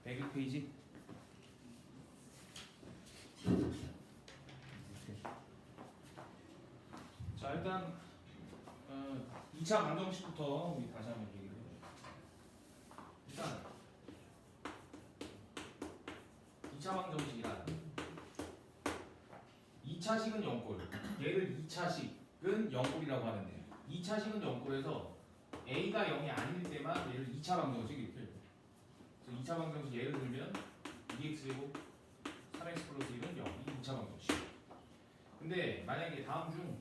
101페이지. 자, 일단 2차 방정식부터 우리 다시 한번 얘기를 해보죠. 일단 2차 방정식이란 2차식은 0골, 얘를 2차식은 0골이라고 하는데 2차식은 0골에서 A가 0이 아닐 때만 얘를 2차 방정식 이렇게 해요. 그래서 2차 방정식 예를 들면 2x제곱 3x 플러스 1은 0, 이 2차 방정식. 근데 만약에 다음 중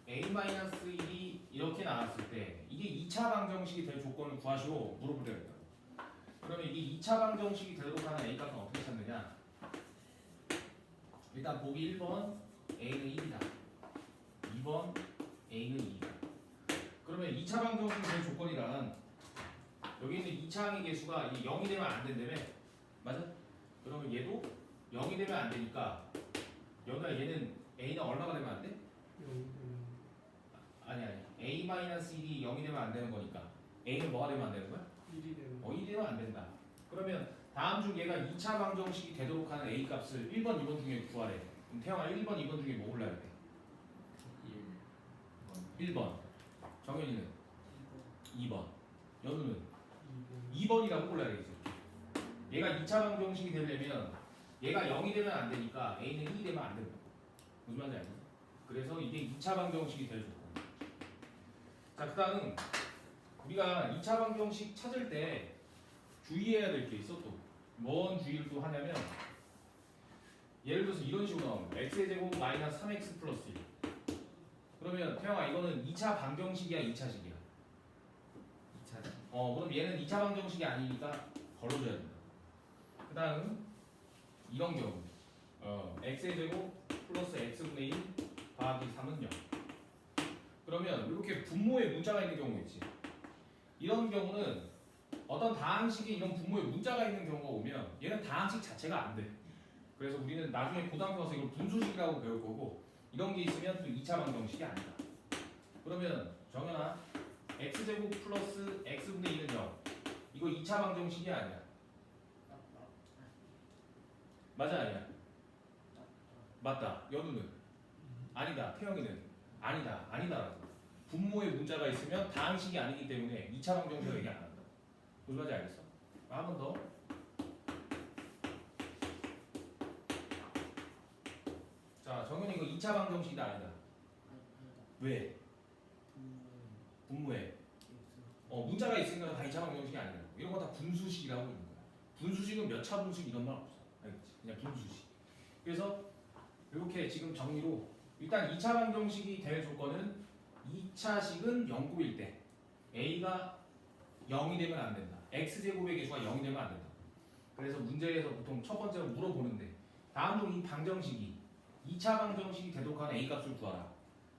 A-1이 이렇게 나왔을 때 이게 2차 방정식이 될 조건을 구하시오 물어보려고. 그러면 이게 2차 방정식이 되도록 하는 A 값은 어떻게 찾느냐? 일단 보기 1번 A는 1이다. 2번 A는 2이다. 그러면 2차 방정식이 될 조건이란 여기 있는 2차항의 개수가 0이 되면 안 된다며? 맞아? 그러면 얘도 0이 되면 안 되니까 얘는 A는 얼마가 되면 안 돼? 아니 A-1이 0이 되면 안 되는 거니까 A는 뭐가 되면 안 되는 거야? 1이 되는 1이 되면 안 된다. 그러면 다음 중 얘가 2차 방정식이 되도록 하는 A 값을 1번, 2번 중에 구하래. 그럼 태영아 1번, 2번 중에 뭐 골라야 돼? 1번. 정현이는 2번. 연우는 2번이라고 골라야겠지. 얘가 2차 방정식이 되려면 얘가 0이 되면 안 되니까 A는 2이 되면 안 된다. 무슨 말인지 알겠어? 그래서 이게 2차 방정식이 될 조건. 자, 그 다음 우리가 2차 방정식 찾을 때 주의해야 될 게 있어. 또 뭔 주의를 또 하냐면 예를 들어서 이런 식으로 나옵니다. x의 제곱 마이너스 3x 플러스 1. 그러면 태영아 이거는 2차 방정식이야 2차식이야? 2차식. 그럼 얘는 2차 방정식이 아니니까 걸러줘야 된다. 그 다음 이런 경우 x의 제곱 플러스 x분의 1 더하기 3은 0. 그러면 이렇게 분모에 문자가 있는 경우 있지. 이런 경우는 어떤 다항식에 이런 분모에 문자가 있는 경우가 오면 얘는 다항식 자체가 안 돼. 그래서 우리는 나중에 고등학교 가서 이걸 분수식이라고 배울 거고 이런 게 있으면 또 2차 방정식이 아니다. 그러면 정연아 x제곱 플러스 x분의 1은 0. 이거 2차 방정식이 아니야. 맞아 아니야? 맞다. 연우는 아니다. 태영이는 아니다. 아니다라고. 분모에 문자가 있으면 다항식이 아니기 때문에 2차 방정식을 얘기 안 한다. 무슨 말인지 알겠어? 한 번 더. 자, 정현이 이거 2차 방정식이다 아니다? 왜? 분모에 문자가 있으니까 다 2차 방정식이 아니라고. 이런 거 다 분수식이라고 있는 거야. 분수식은 몇 차 분수식 이런 말 없어. 알겠지? 그냥 분수식. 그래서 이렇게 지금 정리로 일단 2차 방정식이 될 조건은 2차식은 0곱일 때 A가 0이 되면 안 된다. X제곱의 개수가 0이 되면 안 된다. 그래서 문제에서 보통 첫 번째로 물어보는데 다음 중 이 방정식이 2차 방정식이 되도록 하는 A 값을 구하라.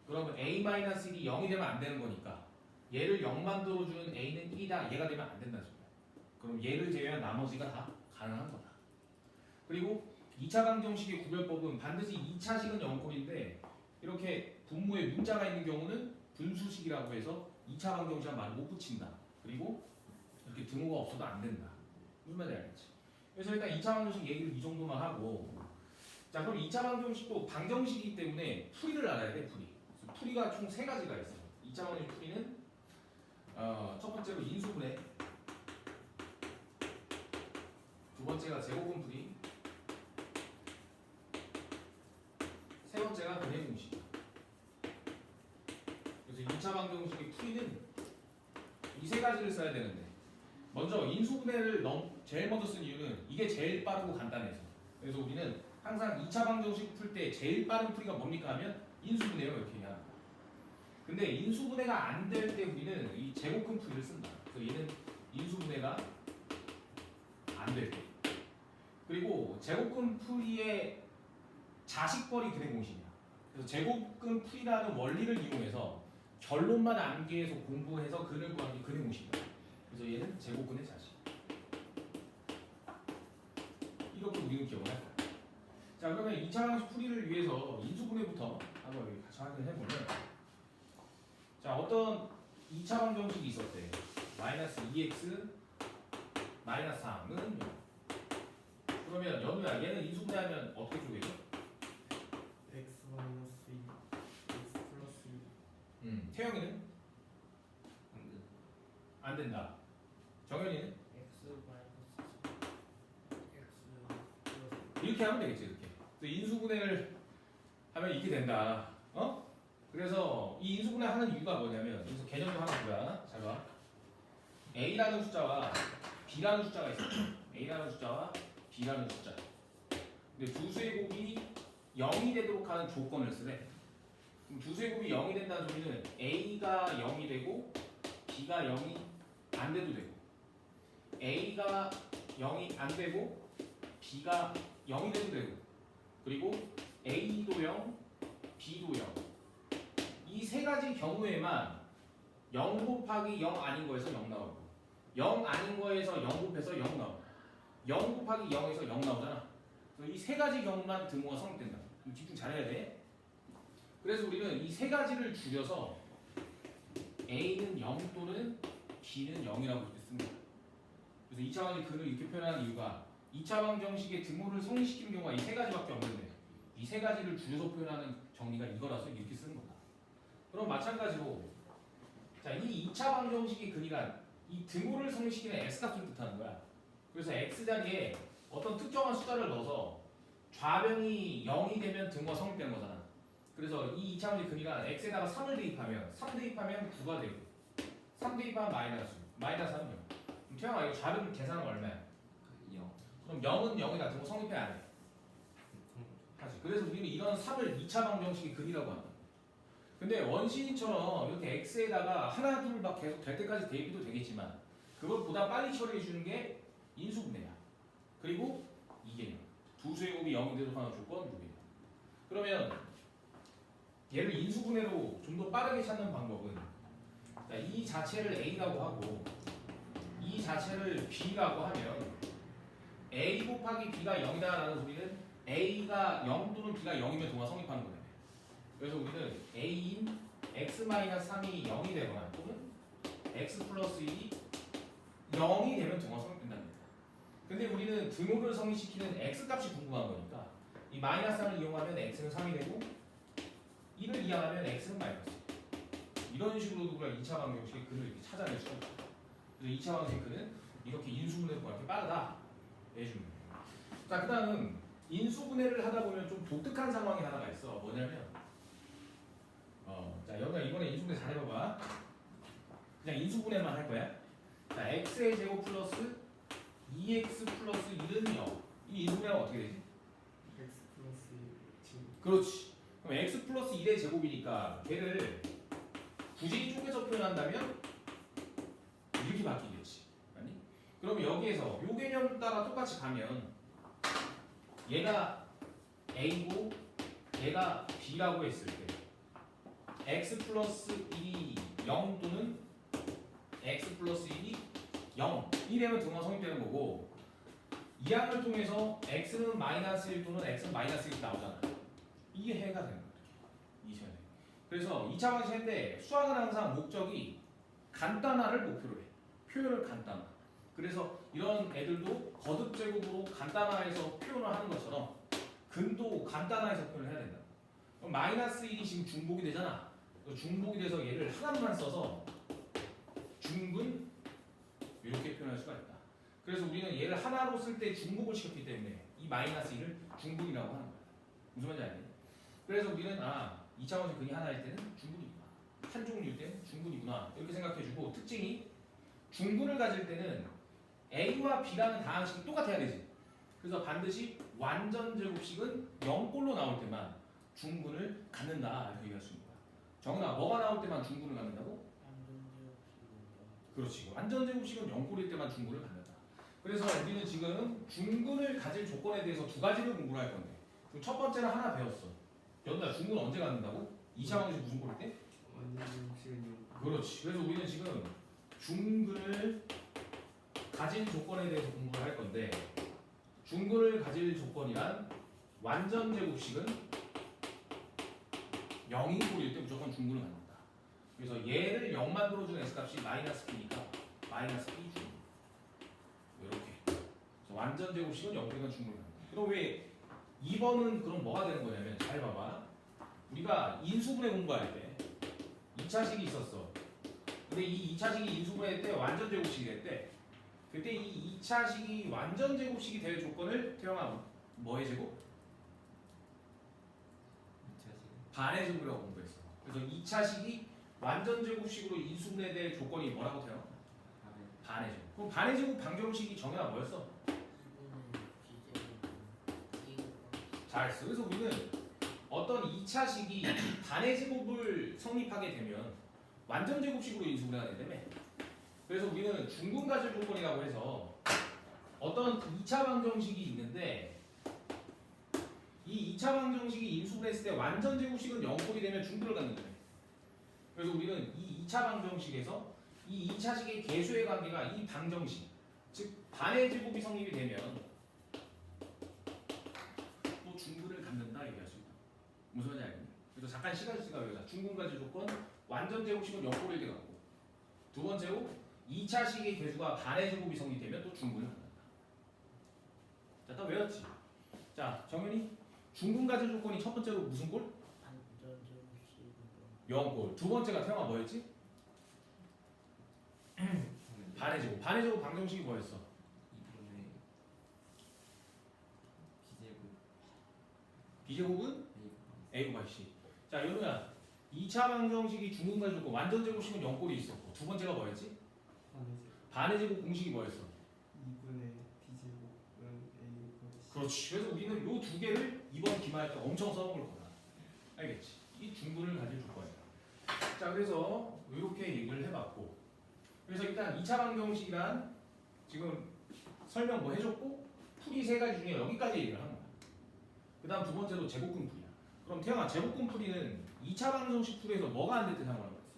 그러면 A-1이 0이 되면 안 되는 거니까 얘를 0 만들어주는 A는 1이다. 얘가 되면 안 된다는 소리야. 그럼 얘를 제외한 나머지가 다 가능한 거다. 그리고 2차 방정식의 구별법은 반드시 2차식은 0꼴인데 이렇게 분모에 문자가 있는 경우는 분수식이라고 해서 2차 방정식이란 말을 못 붙인다. 그리고 이렇게 등호가 없어도 안 된다. 무슨 말인지 알겠지? 그래서 일단 2차 방정식 얘기를 이 정도만 하고 자 그럼 2차 방정식도 방정식이기 때문에 풀이를 알아야 돼. 그래서 풀이가 총 3가지가 있어요. 2차 방정식 풀이는 첫 번째로 인수분해, 두 번째가 제곱분 풀이, 세 번째가 근해 공식. 그래서 2차 방정식의 풀이는 이 3가지를 써야 되는데 먼저 인수분해를 제일 먼저 쓴 이유는 이게 제일 빠르고 간단해서. 그래서 우리는 항상 2차 방정식 풀 때 제일 빠른 풀이가 뭡니까 하면 인수분해요 이렇게 얘기합니다. 근데 인수분해가 안 될 때 우리는 이 제곱근 풀이를 쓴다. 그래서 얘는 인수분해가 안 될 때. 그리고 제곱근 풀이의 자식벌이 근해 공식이야. 그래서 제곱근 풀이라는 원리를 이용해서 결론만 암기해서 공부해서 근을 구하는 게 근해 공식이야. 그래서 얘는 제곱근의 자식. 이렇게 우리는 기억을 할 거야. 자 그러면 2차 방정식 풀이를 위해서 인수분해부터 한번 같이 확인해 보면 자 어떤 2차 방정식이 있었대. 마이너스 2x 마이너스 3은 0. 그러면 연우야 얘는 인수분해하면 어떻게 쪼개죠? x 마이너스 2 x 플러스 2 태영이는? 안 된다. 정현이는? x 마이너스 x 플러스 이렇게 하면 되겠지 이렇게. 그래서 인수분해를 하면 이렇게 된다. 어? 그래서 이 인수분해하는 이유가 뭐냐면 여기서 개념도 하나 보자. 잘 봐. a라는 숫자와 b라는 숫자가 있어요. a라는 숫자와 b라는 숫자. 근데 두 수의 곱이 0이 되도록 하는 조건을 쓰래. 그럼 두 수의 곱이 0이 된다는 소리는 a가 0이 되고 b가 0이 안 돼도 되고 a가 0이 안 되고 b가 0이 돼도 되고 그리고 a도 0, b도 0. 이 세 가지 경우에만 0 곱하기 0 아닌 거에서 0 나오고 0 아닌 거에서 0 곱해서 0 나오고 0 곱하기 0에서 0 나오잖아. 그래서 이 세 가지 경우만 등호가 성립된다. 집중 잘해야 돼. 그래서 우리는 이 세 가지를 줄여서 a는 0 또는 b는 0이라고 이렇게 씁니다. 그래서 2차 방정식 근을 이렇게 표현하는 이유가 2차 방정식의 등호를 성립시키는 경우가 이 세 가지밖에 없는데 이 세 가지를 줄여서 표현하는 정리가 이거라서 이렇게 쓰는 거다. 그럼 마찬가지로 자, 이 2차 방정식의 근이란 이 등호를 성립시키는 x값을 뜻하는 거야. 그래서 x 자리에 어떤 특정한 숫자를 넣어서 좌변이 0이 되면 등호가 성립되는 거잖아. 그래서 이 2차 방정식 근이란 x에다가 3을 대입하면 3 대입하면 9가 되고 3 대입하면 마이너스 3은 0. 그럼 태영아 이거 좌변 계산은 얼마야? 0 그럼 0은 0이다. 등호 성립해 안 해? 하지. 그래서 우리는 이런 3을 2차 방정식의 근이라고 한다. 근데 원시인처럼 이렇게 x에다가 하나 둘 막 계속 될 때까지 대입해도 되겠지만 그것보다 빨리 처리해 주는 게 인수분해야. 그리고 이게 두 수의 곱이 0이 되도록 하는 조건 요게요. 그러면 얘를 인수분해로 좀 더 빠르게 찾는 방법은 자, 이 자체를 a라고 하고 이 자체를 b라고 하면 a 곱하기 b가 0이다라는 소리는 a가 0 또는 b가 0이면 동화 성립하는 거예요. 그래서 우리는 a인 x-3이 0이 되거나 또는 x 플러스 1이 0이 되면 등호가 성립된답니다. 근데 우리는 등호를 성립시키는 x값이 궁금한 거니까 이 마이너스 3을 이용하면 x는 3이 되고 1을 이용하면 x는 마이너스. 이런 식으로도 우리가 2차 방정식의 근을 이렇게 찾아낼 수가 있어요. 그래서 2차 방정식의 근은 이렇게 인수분해로 이렇게 빠르다 해주면 돼요. 자, 그 다음 인수분해를 하다 보면 좀 독특한 상황이 하나가 있어. 뭐냐면 자, 여기가 이번에 인수분해 잘 해봐봐. 그냥 인수분해만 할 거야. 자, x의 제곱 플러스 2x 플러스 1은 0. 이 인수분해가 어떻게 되지? x 플러스 1 그렇지. 그럼 x 플러스 1의 제곱이니까 걔를 굳이 쪼개서 표현한다면 이렇게 바뀌겠지. 아니? 그럼 여기에서 요 개념 따라 똑같이 가면 얘가 a고 얘가 b라고 했을 때 x 플러스 1이 0 또는 x 플러스 1이 0 이되면 등호가 성립되는 거고 이 항을 통해서 x는 마이너스 1 또는 x는 마이너스 1 나오잖아. 이게 해가 되는 거야. 이 시간에. 그래서 2차 방식 할 때 수학은 항상 목적이 간단화를 목표로 해. 표현을 간단화. 그래서 이런 애들도 거듭 제곱으로 간단화해서 표현을 하는 것처럼 근도 간단화해서 표현을 해야 된다. 그럼 마이너스 1이 지금 중복이 되잖아. 중복이 돼서 얘를 하나만 써서 중근 이렇게 표현할 수가 있다. 그래서 우리는 얘를 하나로 쓸 때 중복을 시켰기 때문에 이 마이너스 1을 중분이라고 하는 거야. 무슨 말인지 알겠니? 그래서 우리는 2차 방식 근이 하나일 때는 중분이구나. 한 종류일 때는 중분이구나. 이렇게 생각해주고 특징이 중분을 가질 때는 A와 B라는 다항식이 똑같아야 되지. 그래서 반드시 완전 제곱식은 0꼴로 나올 때만 중분을 갖는다 이렇게 얘기할 수 있는 거야. 정은아 뭐가 나올 때만 중분을 갖는다고? 그렇지. 완전 제곱식은 0꼴일 때만 중분을 갖는다. 그래서 우리는 지금 중분을 가질 조건에 대해서 두 가지를 공부를 할 건데 그럼 첫 번째는 하나 배웠어. 연우야 중분 언제 갖는다고? 2차 방식 무슨 꼴일 때? 완전 제곱식은 0 그렇지. 그래서 우리는 지금 중근을 가진 조건에 대해서 공부를 할 건데 중근을 가질 조건이란 완전 제곱식은 0인 꼴일 때 무조건 중근을 갖는다. 그래서 얘를 0 만들어주는 x값이 마이너스 b니까 마이너스 b 중 이렇게 완전 제곱식은 0보다 중분을 합니다. 그럼 왜 2번은 그럼 뭐가 되는 거냐면 잘 봐봐. 우리가 인수분해 공부할 때 2차식이 있었어. 근데 이 2차식이 인수분해 때 완전 제곱식이 됐대. 그때 이 2차식이 완전 제곱식이 될 조건을 태영아 뭐의 제곱? 2차식 반의 제곱이라고 공부했어. 그래서 2차식이 완전 제곱식으로 인수분해될 조건이 뭐라고 돼요? 반의 제곱. 그럼 반의 제곱 방정식이 정의가 뭐였어? 잘했어. 그래서 우리는 어떤 2차식이 반의 제곱을 성립하게 되면 완전 제곱식으로 인수분해가 된다며. 그래서 우리는 중분가질 조건이라고 해서 어떤 2차 방정식이 있는데 이 2차 방정식이 인수분해했을 때 완전 제곱식은 0꼴이 되면 중분을 갖는다며. 그래서 우리는 이 2차 방정식에서 이 2차식의 계수의 관계가 이 방정식, 즉 반의 제곱이 성립이 되면 또 중분을 갖는다 얘기할 수 있다. 무슨 말인지 알겠니? 그래서 잠깐 시간 쓰니까 여기서 중분가질 조건 완전 제곱식은 0꼴이 돼갖고 두 번째로 2차식의 계수가 반의 제곱이 성립되면 또 중분을 갖는다. 자, 다 외웠지? 자, 정현이 중분가질 조건이 첫 번째로 무슨 꼴? 0꼴. 두 번째가 태영아 뭐였지? 반의 제곱. 반의 제곱 방정식이 뭐였어? 2분의 비제곱 B제곱은 A가 C. 자, 연우야. 2차 방정식이 중분가질 조건 완전 제곱식은 0꼴이 있었고 두 번째가 뭐였지? 반의 제곱 공식이 뭐였어? 2분의 비제곱은 A 그렇지. 그래서 우리는 요 두 개를 이번 기말할 때 엄청 써먹을 거다. 알겠지? 이 중분을 가질 조건이야. 자, 그래서 이렇게 얘기를 해봤고, 그래서 일단 2차 방정식이란 지금 설명 뭐 해줬고 풀이 세 가지 중에 여기까지 얘기를 하는 거야. 그다음 두 번째로 제곱근 풀이야. 그럼 태영아 제곱근 풀이는 2차 방정식 풀이에서 뭐가 안 될 때 사용하는 거였어?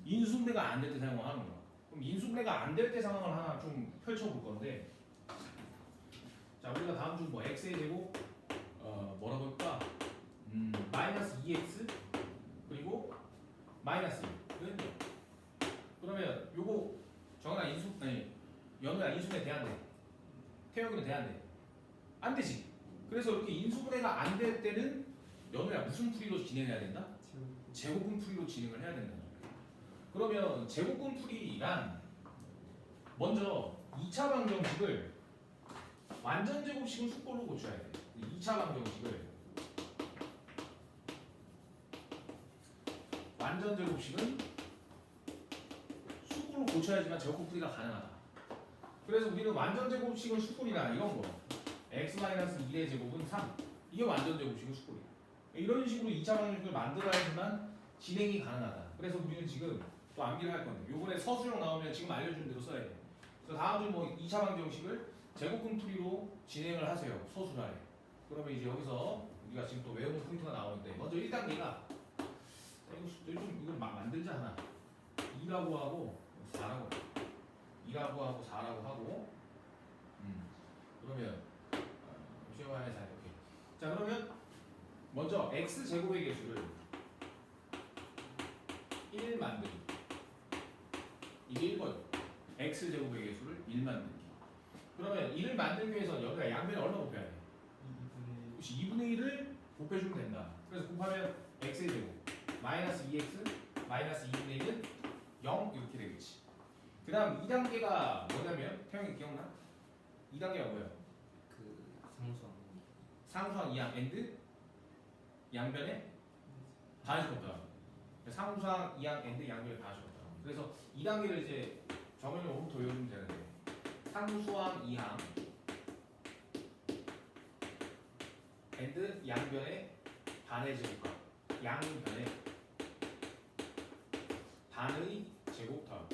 인수분해가 안 될 때 사용하는 거야. 그럼 인수분해가 안 될 때 상황을 하나 좀 펼쳐볼 건데, 자 우리가 다음 중 뭐 x의 제곱 뭐라고 할까? 마이너스 2x 그리고 마이너스 1은 그러면 요거 정현아 연우야 인수분해 돼야 안 돼? 태영이는 돼야 안 돼? 안 되지. 그래서 이렇게 인수분해가 안 될 때는 연우야 무슨 풀이로 진행해야 된다? 제곱근 풀이로 진행을 해야 된다. 그러면 제곱근 풀이란 먼저 2차 방정식을 완전 제곱식은 수꼴로 고쳐야 돼. 2차 방정식을 완전 제곱식은 수꼴로 고쳐야지만 제곱근 풀이가 가능하다. 그래서 우리는 완전 제곱식은 수꼴이나 이런 거 x-1의 제곱은 3 이게 완전 제곱식은 수꼴이야. 이런 식으로 2차 방정식을 만들어야지만 진행이 가능하다. 그래서 우리는 지금 또 암기를 할 건데 요번에 서술형 나오면 지금 알려준 대로 써야 돼. 그래서 다음 주 뭐 2차 방정식을 제곱근 풀이로 진행을 하세요. 서술하에. 그러면 이제 여기서 우리가 지금 또 외우는 포인트가 나오는데 먼저 1단계가 이거 만들자 하나 2라고 하고 4라고 해. 2라고 하고 4라고 하고 그러면 시험하에 잘 이렇게 자 그러면 먼저 x제곱의 개수를 1 만들기 이게 1번 x제곱의 개수를 1 만들기 그러면 1을 만들기 위해서 여기가 양변에 얼마 곱해야 돼? 2분의 1을 곱해주면 된다. 그래서 곱하면 x의 제곱 마이너스 2x 마이너스 2분의 1은 0 이렇게 되겠지. 그 다음 2단계가 뭐냐면 태영이 기억나? 2단계가 뭐야? 그 상수항 상수항 이항 and 양변에 반씩 곱다. 상수항 이항 and 양변에 반씩 곱다. 그래서 2단계를 이제 정현이 오른부터 외워주면 되는데 상수항 이항 and 양변의 반의 제곱값 양변의 반의 제곱값.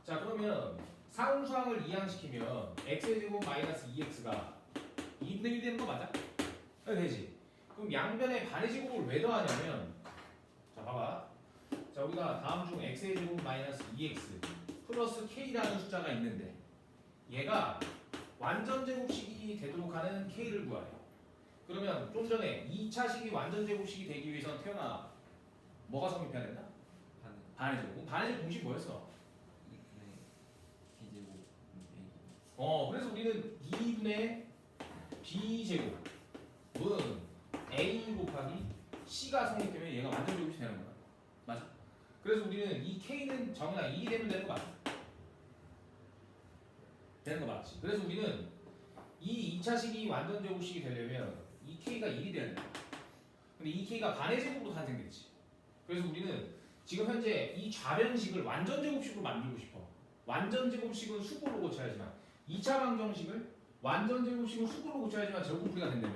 자 그러면 상수항을 이항시키면 x의 제곱 마이너스 2x가 2분의 1 되는 거 맞아? 되지. 그럼 양변의 반의 제곱을 왜 더하냐면 자 봐봐. 자 우리가 다음 중 x의 제곱 마이너스 2x 플러스 k라는 숫자가 있는데 얘가 완전 제곱식이 되도록 하는 k를 구하래. 그러면 좀 전에 2차식이 완전 제곱식이 되기 위해서는 태어나 뭐가 성립해야 된다? 반의 제곱. 그럼 반의 제곱 공식 뭐였어? 그래서 우리는 2분의 b제곱은 a 곱하기 c가 성립되면 얘가 완전 제곱이 되는 거야. 맞아? 그래서 우리는 이 k는 정이나 1이 되면 되는 거 맞아? 되는 거 맞지? 그래서 우리는 이 2차식이 완전 제곱식이 되려면 이 k가 1이 되는 거야. 근데 이 k가 반의 제곱으로 탄생됐지. 그래서 우리는 지금 현재 이 좌변식을 완전 제곱식으로 만들고 싶어. 완전 제곱식은 수꼴로 고쳐야지만 2차 방정식을 완전 제곱식은 수꼴로 고쳐야지만 제곱풀이가 된다며.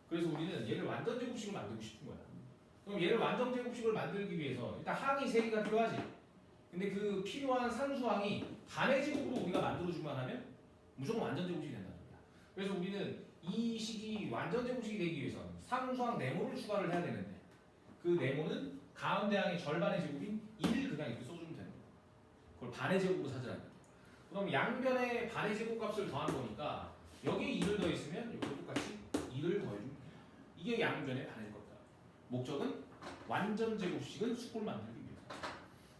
그래서 우리는 얘를 완전 제곱식을 만들고 싶은 거야. 그럼 얘를 완전 제곱식을 만들기 위해서 일단 항이 3개가 필요하지. 근데 그 필요한 상수항이 반의 제곱으로 우리가 만들어주기만 하면 무조건 완전 제곱식이 된다는 거야. 그래서 우리는 이 식이 완전 제곱식이 되기 위해서는 상수항 네모를 추가를 해야 되는데 그 네모는 가운데 항의 절반의 제곱인 1을 그냥 이렇게 써주면 되는 거야. 그걸 반의 제곱으로 찾으라는 거야. 그럼 양변에 반의 제곱값을 더한 거니까 여기에 2를 더했으면 여기도 똑같이 2를 더해주면 돼. 이게 양변의 반의 제곱값이다. 목적은 완전 제곱식은 수꼴 만들기 위해서.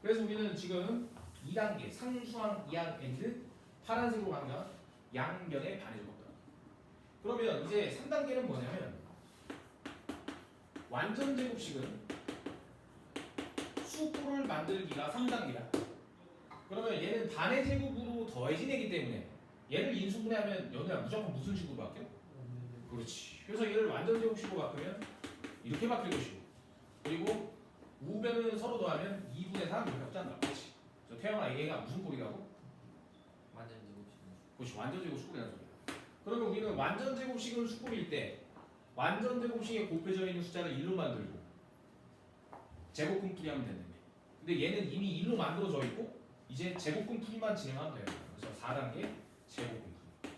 그래서 우리는 지금 2단계 상수항 2항 엔드 파란색으로 강조한 양변의 반의 제곱값. 그러면 이제 3단계는 뭐냐면 완전 제곱식은 수꼴을 만들기가 3단계야. 그러면 얘는 반의 제곱으로 더해진 애기 때문에 얘를 인수분해하면 연우야 무조건 무슨 식으로 바뀌어? 그렇지. 그래서 얘를 완전 제곱식으로 바꾸면 이렇게 바뀔 것이고 그리고 우변을 서로 더하면 2분의 3 이렇게 합산다. 그렇지. 그래서 태영아 얘가 무슨 꼴이라고? 완전 제곱식은 그렇지. 완전 제곱 수꼴이라는 소리야. 그러면 우리는 완전 제곱식은 수꼴일 때 완전 제곱식에 곱해져 있는 숫자를 1로 만들고 제곱근 풀이하면 된다며. 근데 얘는 이미 1로 만들어져 있고 이제 제곱근 풀이만 진행하면 돼요. 그래서 4단계 제곱근 풀이.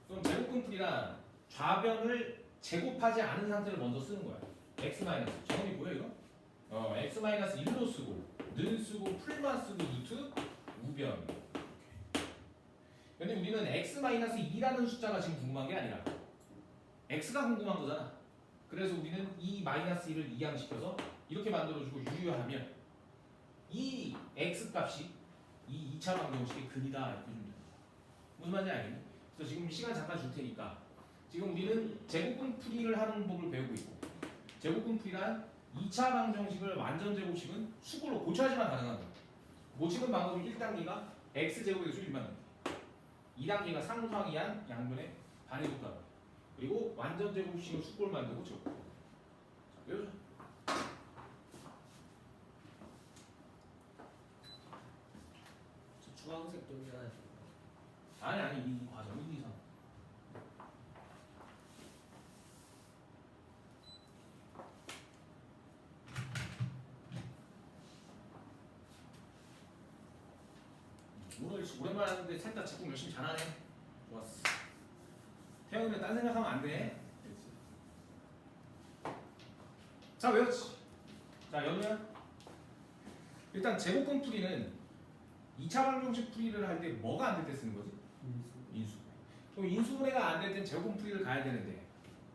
그럼 제곱근 풀이란 좌변을 제곱하지 않은 상태를 먼저 쓰는 거야. x 마이너스. 정원이 뭐야 이거? x 마이너스 1로 쓰고 는 쓰고 풀만 쓰고 루트 우변. 근데 우리는 x 마이너스 2라는 숫자가 지금 궁금한 게 아니라 x가 궁금한 거잖아. 그래서 우리는 이 마이너스 1을 이항시켜서 이렇게 만들어주고 유효하면 이 x 값이 이 2차 방정식의 근이다 이렇게 주면 됩니다. 무슨 말인지 알겠니? 그래서 지금 시간 잠깐 줄 테니까 지금 우리는 제곱근 풀이를 하는 법을 배우고 있고 제곱근 풀이란 2차 방정식을 완전 제곱식은 수꼴로 고쳐야지만 가능한 거야. 고치는 방법은 1단계가 x제곱의 수를 만듭니다. 2단계가 상수항 이한 양변의 반의 제곱값. 그리고 완전 제곱식은 수꼴 만들고 제곱. 자, 외우자. 주황색 동이야. 아니 이 과정 1, 2, 3. 오늘 오랜만에 하는데 셋 다 제품 열심히 잘하네. 좋았어. 태영이는 딴 생각하면 안 돼. 자 외웠지. 자 연우야. 일단 제곱근 풀이는 2차 방정식 풀이를 할 때 뭐가 안 될 때 쓰는 거지? 인수. 그럼 인수분해가 안 될 땐 제곱근 풀이를 가야 되는데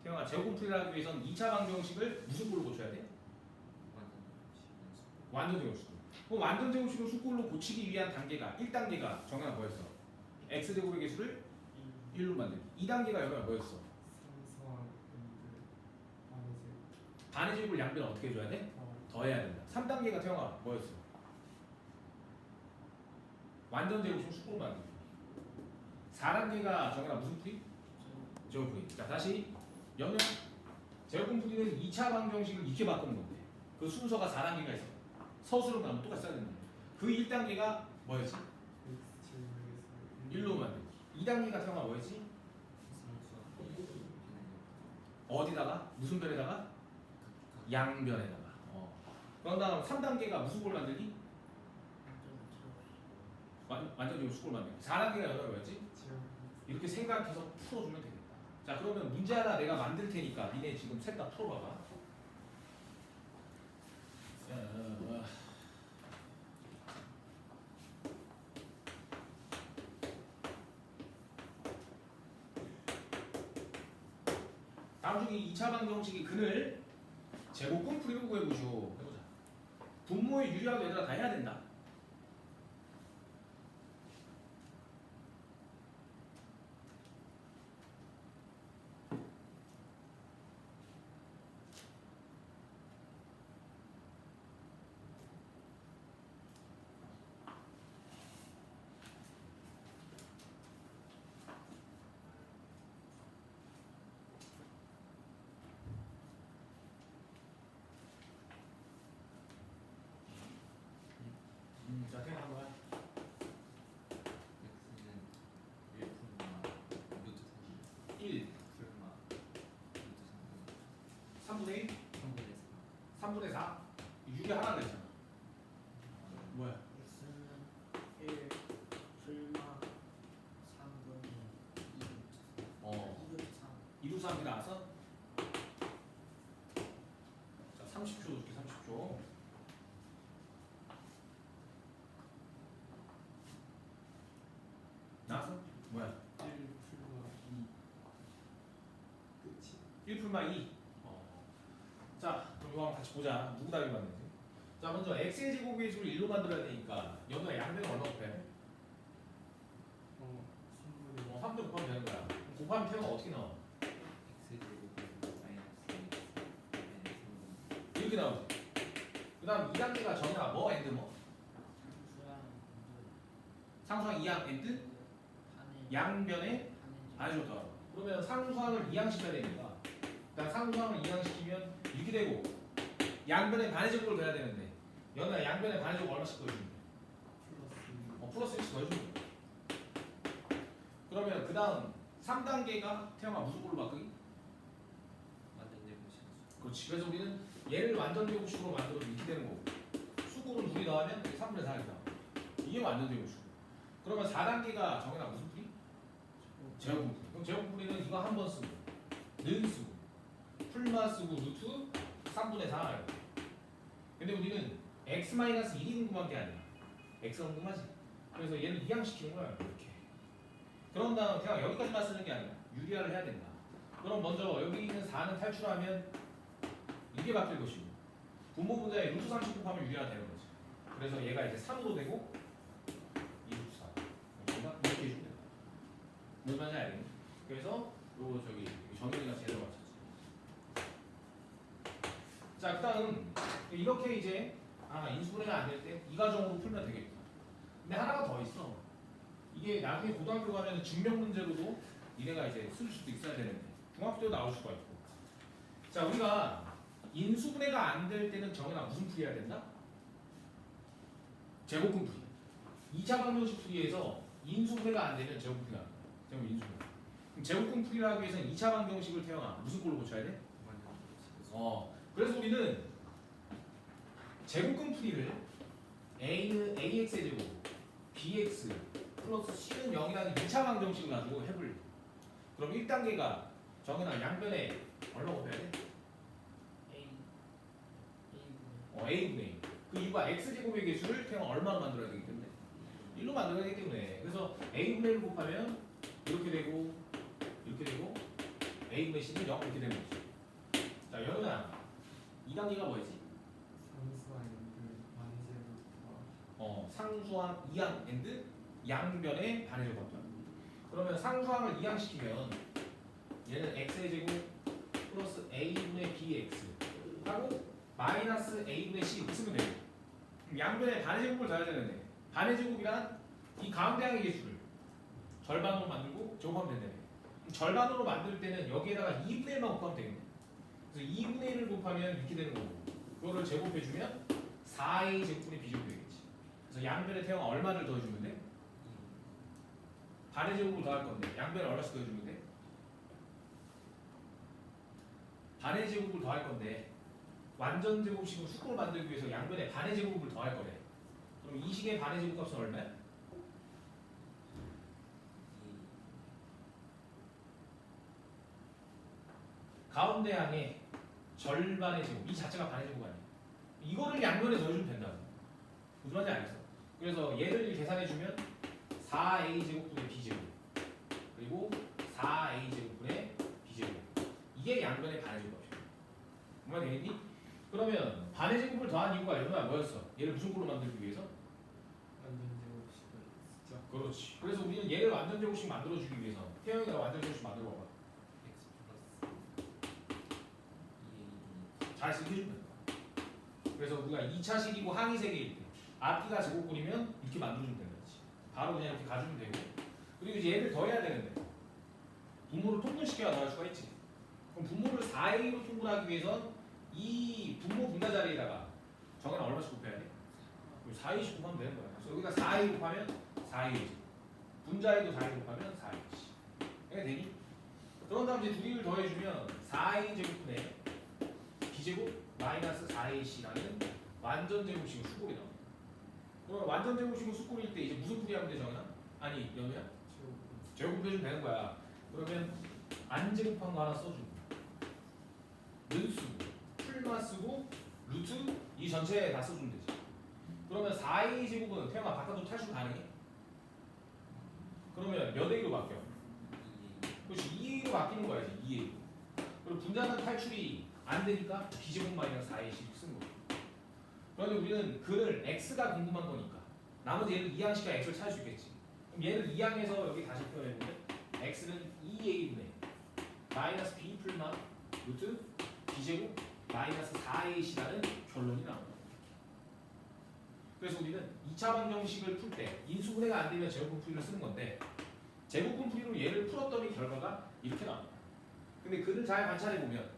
태영아 제곱근 풀이를 하기 위해서는 2차 방정식을 무슨 꼴로 고쳐야 돼? 완전 제곱식. 그럼 완전 제곱식을 수꼴로 고치기 위한 단계가 1단계가 정현아 뭐였어? x제곱의 개수를 1로 만들기. 2단계가 연우야 뭐였어? 상수항 반의 제곱을 양변 어떻게 해줘야 돼? 더해야 된다. 3단계가 태영아 뭐였어? 완전 제곱식 수꼴로 만들기. 4단계가 정현아 무슨 풀이? 제곱풀이. 자 다시 연우 제곱근 풀이는 2차 방정식을 이렇게 바꾸는 건데 그 순서가 4단계가 있어. 서술은 가면 똑같이 써야 된다. 그 1단계가 뭐였지? 1로 만들기. 2단계가 태영아 뭐였지? 어디다가? 무슨 변에다가? 양변에다가. 그런 다음 3단계가 무슨 꼴 만들기? 완전 제곱 수꼴 만들기. 4단계가 연어가 뭐였지? 이렇게 생각해서 풀어주면 되겠다. 자 그러면 문제 하나 내가 만들 테니까 니네 지금 셋 다 풀어봐봐. 다음 중에 2차 방정식의 근을 제곱근 풀이로 구해보시오. 해보자. 분모에 유리하고 얘들아 다 해야 된다. 자, 태어난 거야. x는 1풀마 루트 1, 3풀마 루트 3분의 1, 3 3분의 4 3분의 4. 6이 하나 되잖아. 뭐야? x는 1 풀마 3분의 2 루트 3 2루트 3이 나와서 자, 30초 줄게, 30초. 나왔어? 뭐야? 1 풀마 2 끝이 1풀마 2. 자, 그럼 이거 한번 같이 보자. 누구 답이 맞는지. 자, 먼저 x의 제곱의 수를 1로 만들어야 되니까 여기가 양변을 얼마 곱해? 3분의 3도 곱하면 되는 거야. 그럼 곱하면 태우가 어떻게 나와? x제곱 마이너스 x 이렇게 나오지. 그 다음 2단계가 정의가 뭐 엔드 뭐? 상수항 2항 엔드 양변에 반해줬다. 그러면 상수항을 이항시켜야 되니까 일단 상수항을 이항시키면 이렇게 되고 양변에 반해제곱을 넣어야 되는데 연우야 양변에 반해제곱 얼마씩 더해주면 돼? 플러스 1씩 더해주면 돼. 그러면 그 다음 3단계가 태영아 무슨 꼴로 바꾸기? 완전 제곱식 그렇지. 그래서 우리는 얘를 완전 제곱식으로 만들어서 이렇게 되는 거고 수구를 둘이 더하면 3분의 4이 나와. 이게 완전 제곱식. 그러면 4단계가 정해나 무슨 풀이? 제곱분풀이. 그럼 제곱분풀이는 이거 한 번 쓰고 는 쓰고 풀마 쓰고 루트 3분의 4. 근데 우리는 x-1이 궁금한 게 아니야. x가 궁금하지. 그래서 얘를 이항시키는 거야. 이렇게. 그런 다음 그냥 여기까지만 쓰는 게 아니라 유리화를 해야 된다. 그럼 먼저 여기 있는 4는 탈출하면 이게 바뀔 것이고 분모 분자에 루트 30 곱하면 유리화 되는 거지. 그래서 얘가 이제 3으로 되고 2 루트 4. 뭔가 이렇게 해주면 된다. 무슨 말인지 알겠니? 그래서 요 저기 정현이가 제대로 맞췄지. 자, 그다음 이렇게 이제 인수분해가 안 될 때 이 과정으로 풀면 되겠다. 근데 하나가 더 있어. 이게 나중에 고등학교 가면 증명 문제로도 이래가 이제 쓸 수도 있어야 되는데 중학교 때도 나올 수가 있고. 자, 우리가 인수분해가 안 될 때는 정현아 무슨 풀이해야 된다? 제곱근 풀이. 2차 방정식 풀이에서 인수분해가 안 되면 제곱풀이가 안 돼. 제곱 인수분해. 그럼 제곱근 풀이를 하기 위해서는 2차 방정식을 태어나 무슨 꼴로 고쳐야 돼? 완전 제곱식 그래서 우리는 제곱근 풀이를 a는 ax의 제곱, bx 플러스 c는 0이라는 2차 방정식을 가지고 해볼래. 그럼 1단계가 정은아 양변에 얼마 곱해야 돼? a분의 1. 그 이유가 x제곱의 개수를 태어나 얼마로 만들어야 되기 때문에 1로 만들어야 되기 때문에 그래서 a분의 1 곱하면 이렇게 되고 a분의 c는 0 이렇게 되는 거지. 자, 연우야 2단계가 뭐였지? 상수항 2항 엔드 양변의 반의 제곱합. 그러면 상수항을 이항시키면 얘는 x의 제곱 플러스 a분의 bx 하고 마이너스 a분의 c 이렇게 쓰면 돼요. 그럼 양변에 반의 제곱을 더해야 되는데 반의 제곱이란 이 가운데 항의 개수를 절반으로 만들고 제곱하면 된다며. 절반으로 만들 때는 여기에다가 2분의 1만 곱하면 되겠네. 그래서 2분의 1을 곱하면 이렇게 되는 거고 그거를 제곱해주면 4a 제곱분의 b 제곱이 되겠지. 그래서 양변에 태영아 얼마를 더해주면 돼? 반의 제곱을 더할 건데 양변에 얼마씩 더해주면 돼? 반의 제곱을 더할 건데 완전 제곱식으로 수식을 만들기 위해서 양변에 반의 제곱을 더할 거래. 그럼 이 식의 반의 제곱값은 얼마야? 가운데 항의 절반의 제곱. 이 자체가 반의 제곱 아니야. 이거를 양변에 더해주면 된다고. 무슨 말인지 알겠어? 그래서 얘를 계산해주면 4a 제곱분의 b 제곱 그리고 4a 제곱분의 b 제곱 이게 양변의 반의 제곱값이야. 정말 되겠니? 그러면 반의 제곱을 더한 이유가 얼마야? 뭐였어? 얘를 무슨 꼴로 만들기 위해서? 그렇지. 그래서 우리는 얘를 완전 제곱식 만들어주기 위해서 태영이가 완전 제곱식 만들어봐. 잘 쓰게 해주면 돼. 그래서 우리가 2차식이고 항이 3개일 때 앞뒤가 제곱꼴이면 이렇게 만들어주면 되는 거지. 바로 그냥 이렇게 가주면 되고 그리고 이제 얘를 더해야 되는데 분모를 통분시켜야 더할 수가 있지. 그럼 분모를 4a로 통분하기 위해선 이 분모 분자 자리에다가 정해는 얼마씩 곱해야 돼? 4a 곱하면 되는 거야. 그래서 여기다 4a 곱하면 4a 분자에도 4a 곱하면 4a 이게 되니? 그런 다음 이제 두 개를 더해주면 4a 제곱분의 b제곱 마이너스 4ac라는 완전 제곱식은 수꼴이 나와. 그럼 완전 제곱식은 수꼴일 때 이제 무슨 풀이 하면 돼 정연아? 아니 연우야? 제곱해주면 되는 거야. 그러면 안 제곱한 거 하나 써주고 는 쓰고 풀만 쓰고 루트 이 전체에 다 써주면 되지. 그러면 4a 제곱은 태영아 바깥으로 탈출 가능해? 그러면 몇 a로 바뀌어? 그렇지 2a로 바뀌는 거야지 2a. 그리고 분자는 탈출이 안 되니까 b제곱 마이너스 4a씩 쓴 거야. 그런데 우리는 그를 x가 궁금한 거니까 나머지 얘를 이항시켜 x를 찾을 수 있겠지. 그럼 얘를 이항해서 여기 다시 표현해보면 x는 2a분의 마이너스 b 풀마 루트 b제곱 마이너스 4ac라는 결론이 나옵니다. 그래서 우리는 2차 방정식을 풀 때 인수분해가 안 되면 제곱분 풀이를 쓰는 건데 제곱분 풀이로 얘를 풀었더니 결과가 이렇게 나옵니다. 근데 그를 잘 관찰해 보면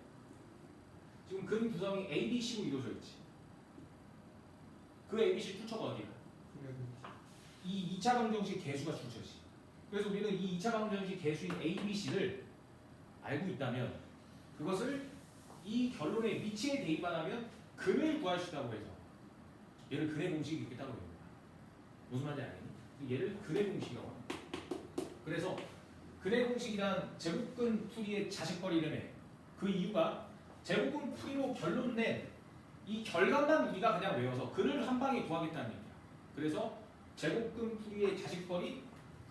지금 근 구성이 A, B, C로 이루어져 있지. 그 A, B, C 출처가 어디야? 이 2차 방정식 개수가 출처지. 그래서 우리는 이 2차 방정식 개수인 A, B, C를 알고 있다면 그것을 이 결론의 위치에 대입만 하면 근을 구할 수 있다고 해서 얘를 근의 공식이 있겠다고 해요. 무슨 말인지 알겠니? 얘를 근의 공식이라고 합니다. 그래서 근의 공식이란 제곱근 풀이의 자식거리라며 그 이유가 제곱근 풀이로 결론 낸 이 결과만 우리가 그냥 외워서 근을 한 방에 구하겠다는 얘기야. 그래서 제곱근 풀이의 자식거리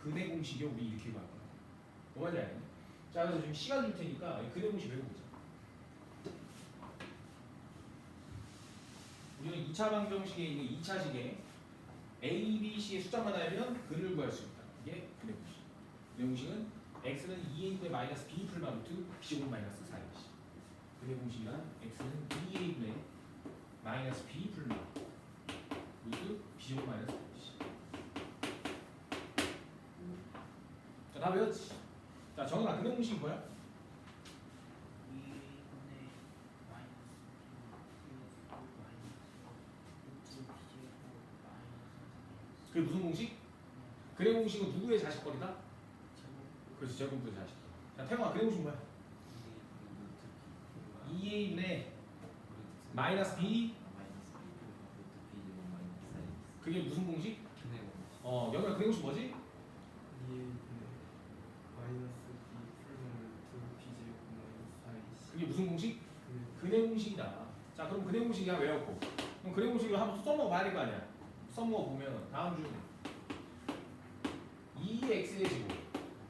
근의 공식이 우리 이렇게 구할 거야. 뭐 말인지 알겠니? 자 그래서 지금 시간 줄 테니까 근의 공식 외워보자. 우리는 2차 방정식에 있는 2차식에 A, B, C의 숫자만 알면 근을 구할 수 있다. 이게 근의 공식. 근의 공식은 x는 2a분의 마이너스 b 풀마 루트 b제곱 마이너스 4ac. 근의 공식이란 x는 2a분의 마이너스 b 풀마 루트 b제곱 마이너스 4ac. 자, 다 외웠지? 자, 정은아 근의 공식이 뭐야? 그게 무슨 공식? 근의 공식은 누구의 자식거리다? 그렇지, 제곱분의 자식거리. 자, 태영아 근의 공식 뭐야? 2a분의 마이너스 b 그게 무슨 공식? 여기가 근의 공식 뭐지? 그게 무슨 공식? 근의 공식이다. 자, 그럼 근의 공식이야 외웠고. 그럼 근의 공식을 한번 써먹어 봐야 될 거 아니야. 써먹어 보면 다음 중 2x의 제곱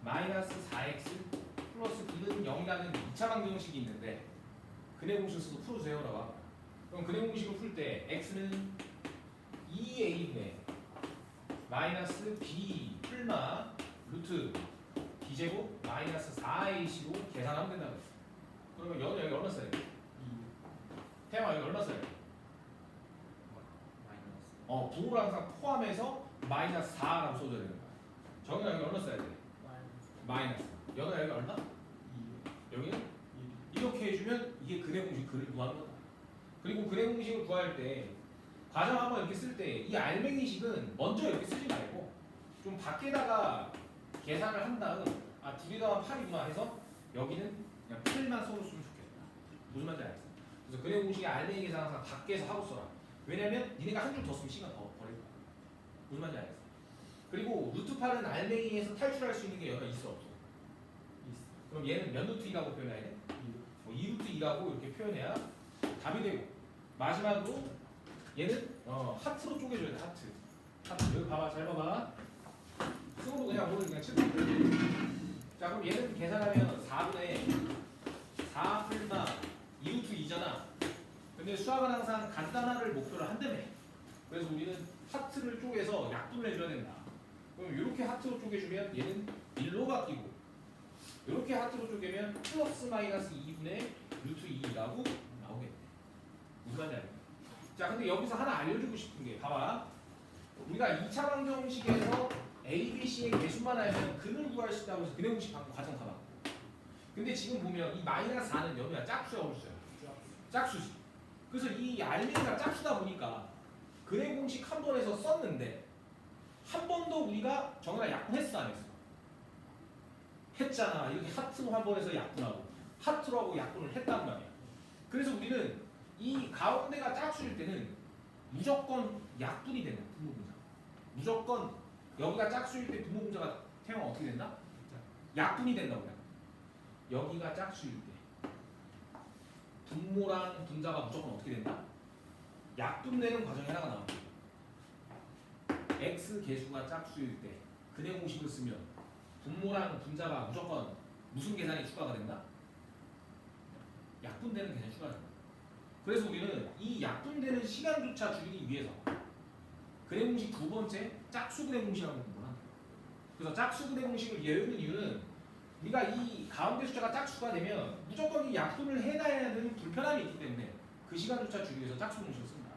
마이너스 4x 플러스 b는 0이라는 2차 방정식이 있는데 근의 공식을 써서 풀어주세요라고. 그럼 근의 공식을 풀 때 x는 2a분의 마이너스 b 풀마 루트 b제곱 마이너스 4ac로 계산하면 된다고 했어. 그러면 여기 얼마 써야 돼? 태영아 여기 얼마 써야 돼? 부호를 항상 포함해서 마이너스 4라고 써줘야 되는 거야. 정현아 여기 얼마 써야 돼? 마이너스. 연아 여기 얼마? 여기는? 이렇게 해주면 이게 근의 공식 근을 구하는 거다. 그리고 근의 공식을 구할 때 과정 한번 이렇게 쓸 때 이 알맹이식은 먼저 이렇게 쓰지 말고 좀 밖에다가 계산을 한 다음 둘이 더하면 8이구나 해서 여기는 그냥 8만 써줬으면 좋겠다. 무슨 말인지 알겠어? 그래서 근의 공식의 알맹이 계산 항상 밖에서 하고 써라. 왜냐면 니네가 한 줄 더 쓰면 시간 더 버릴 거야. 무슨 말인지 알겠어? 그리고 루트 8은 알맹이에서 탈출할 수 있는 게 여기가 있어 없어? 있어. 그럼 얘는 몇 루트 2라고 표현해야 돼? 2루트 2라고 이렇게 표현해야 답이 되고 마지막으로 얘는 하트로 쪼개줘야 돼. 하트 여기 봐봐 잘 봐봐. 승으로 그냥 오늘 그냥 칠수 자 그럼 얘는 계산하면 4분의 4 풀마 2루트 2잖아. 근데 수학은 항상 간단화를 목표로 한다며. 그래서 우리는 하트를 쪼개서 약분을 해줘야 된다. 그럼 이렇게 하트로 쪼개주면 얘는 1로 바뀌고 이렇게 하트로 쪼개면 플러스 마이너스 2분의 루트 2라고 나오겠네. 무슨 말인지 알겠네. 자 근데 여기서 하나 알려주고 싶은 게 봐봐. 우리가 2차 방정식에서 A, B, C의 개수만 알면 근을 구할 수 있다고 해서 근의 공식 받고 과정 다 받고. 근데 지금 보면 이 마이너스 4는 연우야 짝수야 어울수야? 짝수지. 그래서 이 알맹이가 짝수다 보니까 근해 공식 한 번에서 썼는데 한 번도 우리가 정현아 약분했어 안 했어? 했잖아. 이렇게 하트로 한 번에서 약분하고 하트로 하고 약분을 했단 말이야. 그래서 우리는 이 가운데가 짝수일 때는 무조건 약분이 되는 분모분자. 무조건 여기가 짝수일 때 분모분자가 태영아 어떻게 된다? 약분이 된다고 그래. 여기가 짝수일 때 분모랑 분자가 무조건 어떻게 된다? 약분되는 과정에 하나가 나옵니다. x 계수가 짝수일 때 근해 공식을 쓰면 분모랑 분자가 무조건 무슨 계산이 추가가 된다? 약분되는 계산이 추가가 된다. 그래서 우리는 이 약분되는 시간조차 줄이기 위해서 근해 공식 두 번째 짝수 근해 공식이라고 공부를 한다. 그래서 짝수 근해 공식을 외우는 이유는 우리가 이 가운데 숫자가 짝수가 되면 무조건 이 약분을 해놔야 되는 불편함이 있기 때문에 그 시간조차 줄이기 위해서 짝수 공식을 씁니다.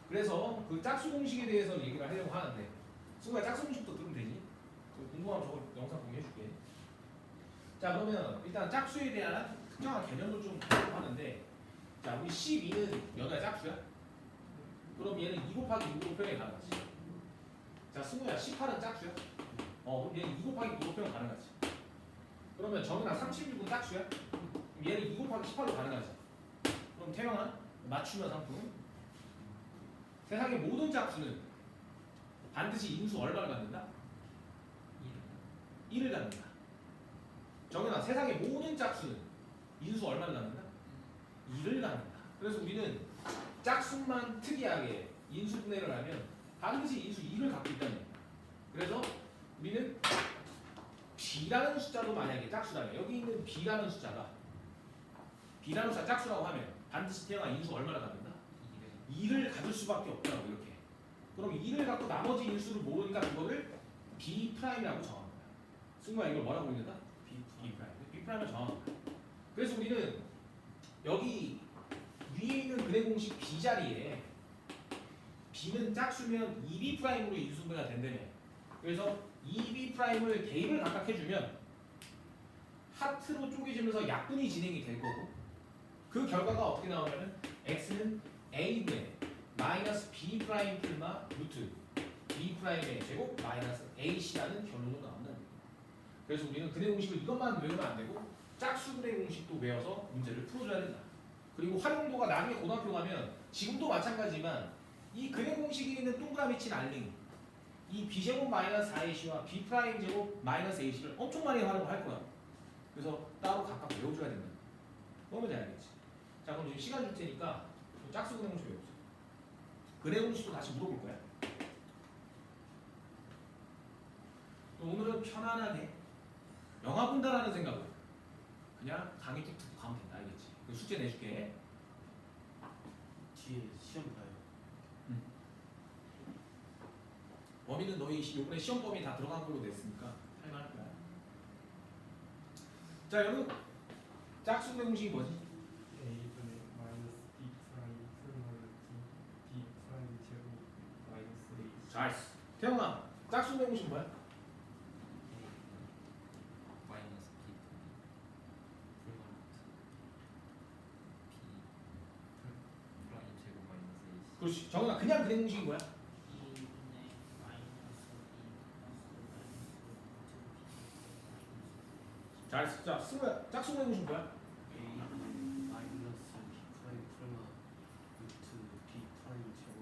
그래서 그 짝수 공식에 대해서 얘기를 하려고 하는데 수고야 짝수 공식부터 들으면 되지? 궁금하면 저거 영상 공유해줄게. 자 그러면 일단 짝수에 대한 특정한 개념도 좀 하는데 자 우리 12는 여기가 짝수야? 그럼 얘는 2 곱하기 6으로 표현이 가능하지. 자 승우야 18은 짝수야? 그럼 얘는 2 곱하기 9로 표현 가능하지. 그러면 정은아 36은 짝수야? 그럼 얘는 2 곱하기 18로 가능하지. 그럼 태영아 맞추면 상품. 세상의 모든 짝수는 반드시 인수 얼마를 갖는다? 1을 갖는다. 정은아 세상의 모든 짝수는 인수 얼마를 갖는다? 2를 갖는다. 그래서 우리는 짝수만 특이하게 인수분해를 하면 반드시 인수 2를 갖고 있다는 얘기야. 그래서 우리는 b라는 숫자도 만약에 짝수라면 여기 있는 b라는 숫자가 b라는 숫자 짝수라고 하면 반드시 태어나 인수 얼마를 갖는다? 2를 가질 수밖에 없다고 이렇게. 그럼 2를 갖고 나머지 인수를 모르니까 그거를 b'이라고 정한 거야. 승우야 이걸 뭐라고 읽는다? b'을 정한 거야. 그래서 우리는 여기 위에 있는 근해 공식 b 자리에 b는 짝수면 2b'으로 인수분해가 된다며. 그래서 2b'을 대입을 각각 해주면 하트로 쪼개지면서 약분이 진행이 될 거고 그 결과가 어떻게 나오냐면 x는 a분의 마이너스 b' 풀마 루트 b'의 제곱 마이너스 ac라는 결론으로 나온다. 그래서 우리는 근해 공식을 이것만 외우면 안 되고 짝수 근해 공식도 외워서 문제를 풀어줘야 된다. 그리고 활용도가 나중에 고등학교 가면 지금도 마찬가지지만 이 근해 공식에 있는 동그라미 친 알링 이 b제곱 마이너스 4ac와 b'제곱 마이너스 ac를 엄청 많이 활용할 거야. 그래서 따로 각각 외워줘야 된다. 그러면 돼야겠지. 자 그럼 지금 시간 줄 테니까 짝수 근해 공식 외워보자. 근해 공식도 다시 물어볼 거야. 또 오늘은 편안하게 영화 본다라는 생각으로 그냥 강의 쭉 듣고 가면 된다. 알겠지? 그 숙제 내줄게. 뒤에 시험 봐요. 범위는 너희 이번에 시험 범위 다 들어간 걸로 냈으니까 할만할 거야. 자 여러분 짝수 근해 공식이 뭐지? a분의 마이너스 b 프라임 풀마 루트 b 프라임 제곱 마이너스 a. 잘했어. 태영아 짝수 근해 공식 뭐야? 마이너스 b 풀마 루트 b 프라임 제곱 마이너스 ac. 그렇지. 정은아 그냥 근해 공식이 뭐야? 잘했어. 자 승우야 짝수 근해 공식 뭐야? a분의 마이너스 b 프라임 풀마 루트 b 프라임 제곱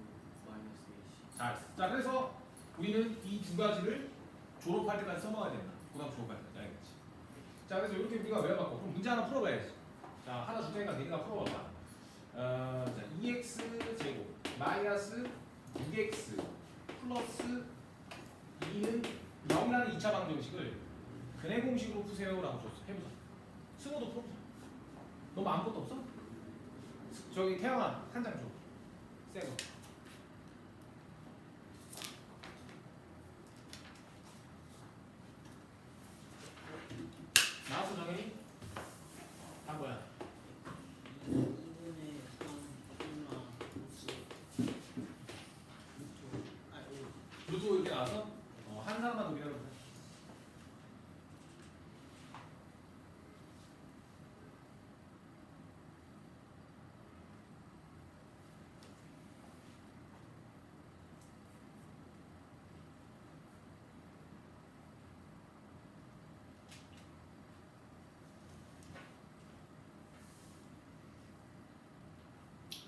마이너스 ac. 잘했어. 자 그래서 우리는 이 두 가지를 졸업할 때까지 써먹어야 된다. 고등학교 졸업할 때까지 알겠지? 자 그래서 이렇게 우리가 외워봤고 그럼 문제 하나 풀어봐야지. 자 하나 줄 테니까 너희가 풀어봐봐. 자 2x 제곱 마이너스 6x 플러스 2는 0이라는 2차 방정식을 근해 공식으로 푸세요라고 줬어. 해보자. 승우도 풀어보자. 너무 아무것도 없어? 저기 태영아 한 장 줘. 새 거. 나왔어 정현이? 다 뭐야? 2분의 3 풀마 루트 루트 이렇게 나와서 한 사람만 더 기다려보자.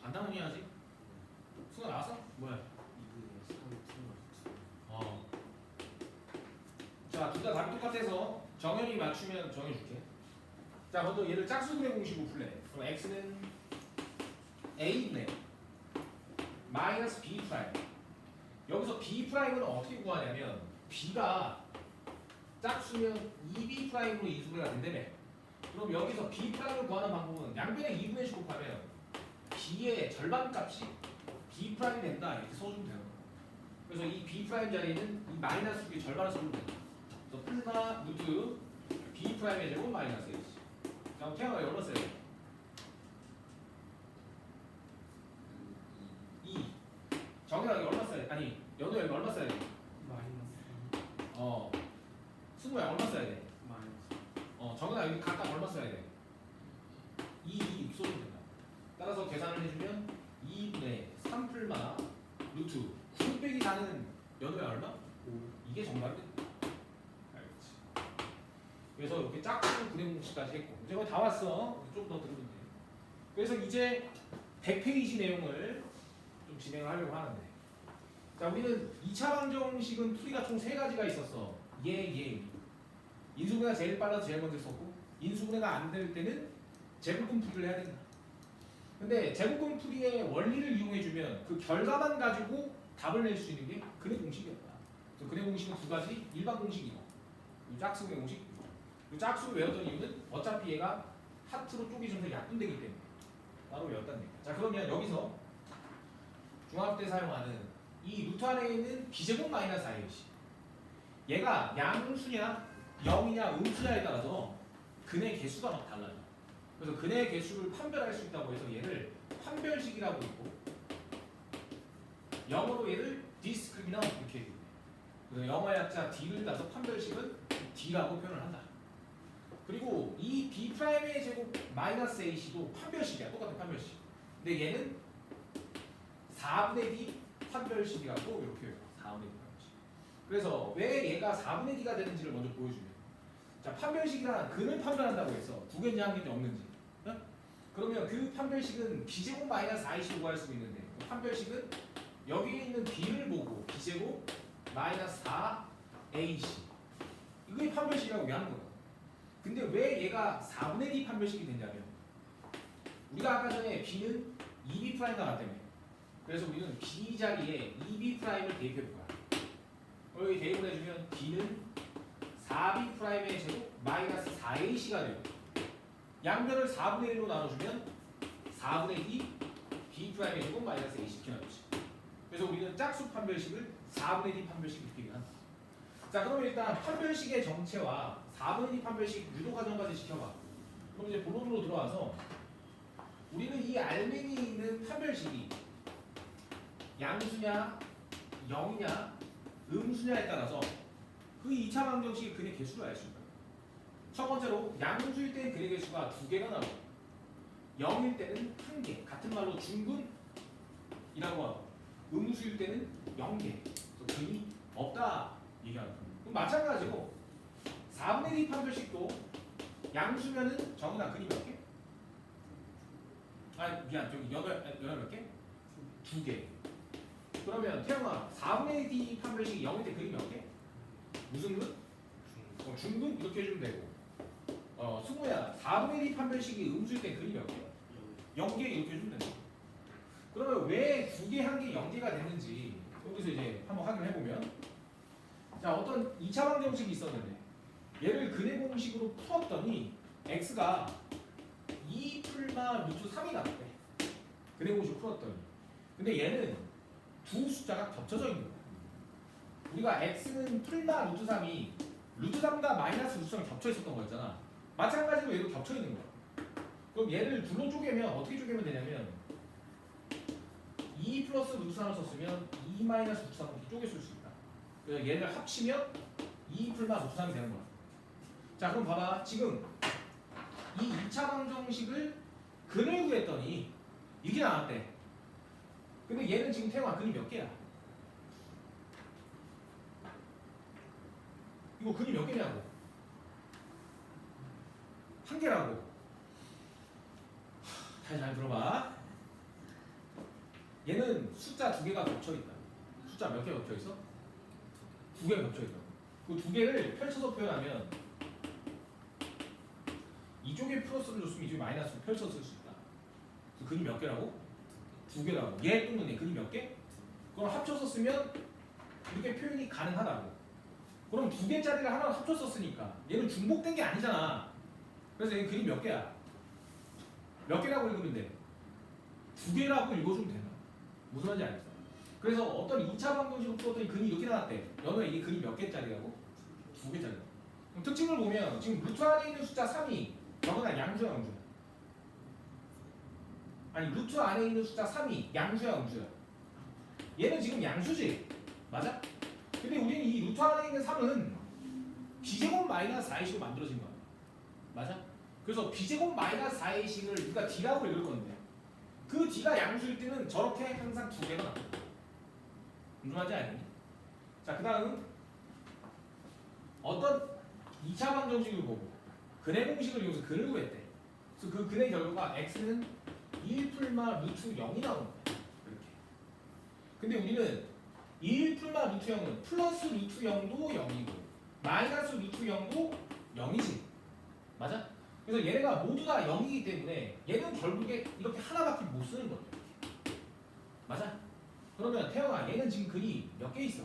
간단한 해야지. 수가 나왔어? 뭐야? 2분의 3 플러스 어. 자, 둘 다 답이 똑같아서 정현이 맞추면 정해줄게. 자, 먼저 얘를 짝수분의 공식으로 풀래. 그럼 x는 a분의 마이너스 b 프라임. 여기서 b 프라임은 어떻게 구하냐면 b가 짝수면 2b 프라임으로 인수분해가 된다며. 그럼 여기서 b 프라임을 구하는 방법은 양변에 2분의 1씩 곱하면 b의 절반 값이 b 프라임이 된다 이렇게 써주면 되는 거야. 그래서 이 b 프라임 자리에는 이 마이너스 6의 절반을 써주면 된다. 그래서 플마 루트 b 프라임의 제곱 마이너스 h. 자, 그럼 태양을 얼마 써야 돼? 2. 정현아 여기 얼마 써야 돼? 아니 연우 여기 얼마 써야 돼? 마이너스 승우야 얼마 써야 돼? 마이너스 정현아 여기 각각 얼마 써야 돼? 2 써주면 된다. 따라서 계산을 해주면 2분의 3 플마 루트 9 빼기 4는 연우야 얼마? 5 이게 정답이 된다. 알겠지? 그래서 이렇게 짝수 분해 공식까지 했고 이제 거의 다 왔어. 좀 더 들으면 돼. 그래서 이제 100페이지 내용을 좀 진행을 하려고 하는데, 자 우리는 2차 방정식은 풀이가 총 3가지가 있었어. 예. 인수분해가 제일 빨라서 제일 먼저 썼고, 인수분해가 안 될 때는 제곱근 풀이를 해야 된다. 근데 제곱근 풀이의 원리를 이용해주면 그 결과만 가지고 답을 낼 수 있는 게 근해 공식이었다. 그래서 근해 공식은 2가지, 일반 공식이고 짝수분해 공식. 이 짝수를 외웠던 이유는 어차피 얘가 하트로 쪼개져서 약분되기 때문에 따로 외웠다는 얘기야. 자 그러면 여기서 중학교 때 사용하는 이 루트 안에 있는 b제곱 마이너스 ic, 얘가 양수냐 0이냐 음수냐에 따라서 근의 개수가 막 달라요. 그래서 근의 개수를 판별할 수 있다고 해서 얘를 판별식이라고 있고, 영어로 얘를 discriminant 이렇게 얘기해요. 그래서 영어 약자 D를 따서 판별식은 D라고 표현을 한다. 그리고 이 B'의 제곱 마이너스 AC도 판별식이야. 똑같은 판별식. 근데 얘는 4분의 D 판별식이라고 이렇게 해요. 4분의 D 판별식. 그래서 왜 얘가 4분의 D가 되는지를 먼저 보여주면, 자 판별식이란 근을 판별한다고 해서 두 개인지 한 개인지 없는지, 응? 그러면 그 판별식은 B제곱 마이너스 IC로 구할 수 있는데, 그 판별식은 여기에 있는 B를 보고 B제곱 마이너스 4AC, 이게 판별식이라고 얘기하는 거야. 근데 왜 얘가 4분의 D 판별식이 되냐면, 우리가 아까 전에 B는 2B 프라임 나왔다며. 그래서 우리는 B 자리에 2B 프라임을 대입해 볼 거야. 여기 대입을 해주면 B는 4B 프라임의 제곱 마이너스 4AC가 돼요. 양변을 4분의 1로 나눠주면 4분의 D B 프라임의 제곱 마이너스 AC 이렇게 나오지. 그래서 우리는 짝수 판별식을 4분의 D 판별식 이렇게 얘기한다. 자 그러면 일단 판별식의 정체와 4분의 D 판별식 유도 과정까지 지켜봐. 그럼 이제 본론으로 들어와서 우리는 이 알맹이 있는 판별식이 양수냐 0이냐 음수냐에 따라서 그 2차 방정식의 근의 개수를 알 수 있다. 첫 번째로 양수일 때는 근의 개수가 2개가 나오고 0일 때는 1개, 같은 말로 중근이라고 하고, 음수일 때는 0개, 그래서 근이 없다 얘기하는 거예요. 그럼 마찬가지로 4분의 D 판별식도 양수면은 정은아 근이 몇 개? 아 미안, 저기 연어 몇 개? 2개. 그러면 태영아 4분의 D 판별식이 0일 때 근이 몇 개? 무슨 근? 중근? 이렇게 해주면 되고, 승우야 4분의 D 판별식이 음수일 때 근이 몇 개? 0개 이렇게 해주면 된다. 그러면 왜 2개, 1개, 0개가 됐는지 여기서 이제 한번 확인을 해보면, 자 어떤 2차 방정식이 있었는데 얘를 근해 공식으로 풀었더니 x가 2 풀마 루트 3이 나왔대. 근해 공식 풀었더니. 근데 얘는 두 숫자가 겹쳐져 있는 거야. 우리가 x는 풀마 루트 3이 루트 3과 마이너스 루트 3이 겹쳐 있었던 거였잖아. 마찬가지로 얘도 겹쳐 있는 거야. 그럼 얘를 둘로 쪼개면 어떻게 쪼개면 되냐면 2 플러스 루트 3을 썼으면 2 마이너스 루트 3을 이렇게 쪼개 쓸 수 있다. 그래서 얘를 합치면 2 풀마 루트 3이 되는 거야. 자 그럼 봐봐. 지금 이 2차 방정식을 근을 구했더니 이게 나왔대. 근데 얘는 지금 태영아 근이 몇 개야? 이거 근이 몇 개냐고? 한 개라고. 다시 잘 들어봐. 얘는 숫자 두 개가 겹쳐 있다. 숫자 몇 개 겹쳐 있어? 두 개가 겹쳐 있다. 그 두 개를 펼쳐서 표현하면 이쪽에 플러스를 줬으면 이쪽에 마이너스를 펼쳐 쓸 수 있다. 그래서 근이 몇 개라고? 두 개라고. 얘 또는 얘 근이 몇 개? 그럼 합쳐서 쓰면 이렇게 표현이 가능하다고. 그럼 두 개짜리를 하나 합쳐서 쓰니까 얘는 중복된 게 아니잖아. 그래서 얘는 근이 몇 개야? 몇 개라고 읽으면 돼? 두 개라고 읽어주면 된다. 무슨 말인지 알겠어? 그래서 어떤 2차 방정식을 풀었더니 근이 이렇게 나왔대. 연호야 이게 근이 몇 개짜리라고? 두 개짜리. 그럼 특징을 보면 지금 루트 안에 있는 숫자 3이 영어나 양수야 음수야? 아니 루트 안에 있는 숫자 3이 양수야 음수야? 얘는 지금 양수지? 맞아? 근데 우리는 이 루트 안에 있는 3은 b제곱 마이너스 4의식으로 만들어진 거야. 맞아? 그래서 b제곱 마이너스 4의식을 우리가 d라고 읽을 건데 그 d가 양수일 때는 저렇게 항상 두 개가 나와. 궁금하지 않니? 자, 그 다음 어떤 2차 방정식을 보고 근의 공식을 이용해서 근을 구했대. 그래서 그 근의 결과가 x는 1 풀마 루트 0이 나오는 거야. 이렇게. 근데 우리는 1 풀마 루트 0은 플러스 루트 0도 0이고 마이너스 루트 0도 0이지. 맞아? 그래서 얘네가 모두 다 0이기 때문에 얘는 결국에 이렇게 하나밖에 못 쓰는 거죠. 맞아? 그러면 태영아 얘는 지금 근이 몇 개 있어?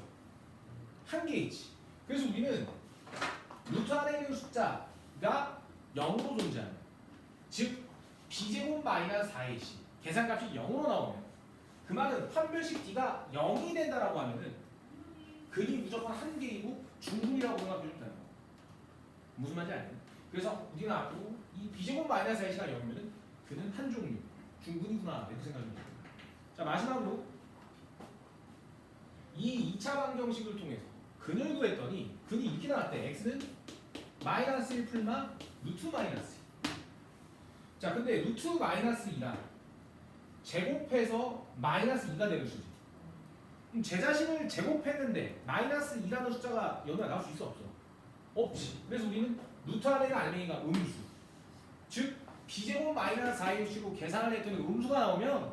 한 개 있지. 그래서 우리는 루트 안에 있는 숫자가 0으로 존재하는 즉 b제곱 마이너스 4ac 계산값이 0으로 나오면 그 말은 판별식 d가 0이 된다라고 하면은 근이 무조건 한 개이고 중근이라고 생각해주면 되는 거야. 무슨 말인지 알겠니? 그래서 우리는 앞으로 이 b제곱 마이너스 4ac가 0이면은 그는 한 종류 중근이구나 이렇게 생각하면 돼요. 자 마지막으로 이 2차 방정식을 통해서 근을 구했더니 근이 이렇게 나왔대. x는 마이너스 1 풀마 루트 마이너스 2. 자 근데 루트 마이너스 2랑 제곱해서 마이너스 2가 되는 수지. 그럼 제 자신을 제곱했는데 마이너스 2라는 숫자가 연호야 나올 수 있어 없어? 없지. 그래서 우리는 루트 안에 있는 알맹이가 음수 즉 b제곱 마이너스 4의 식으로 계산을 했더니 음수가 나오면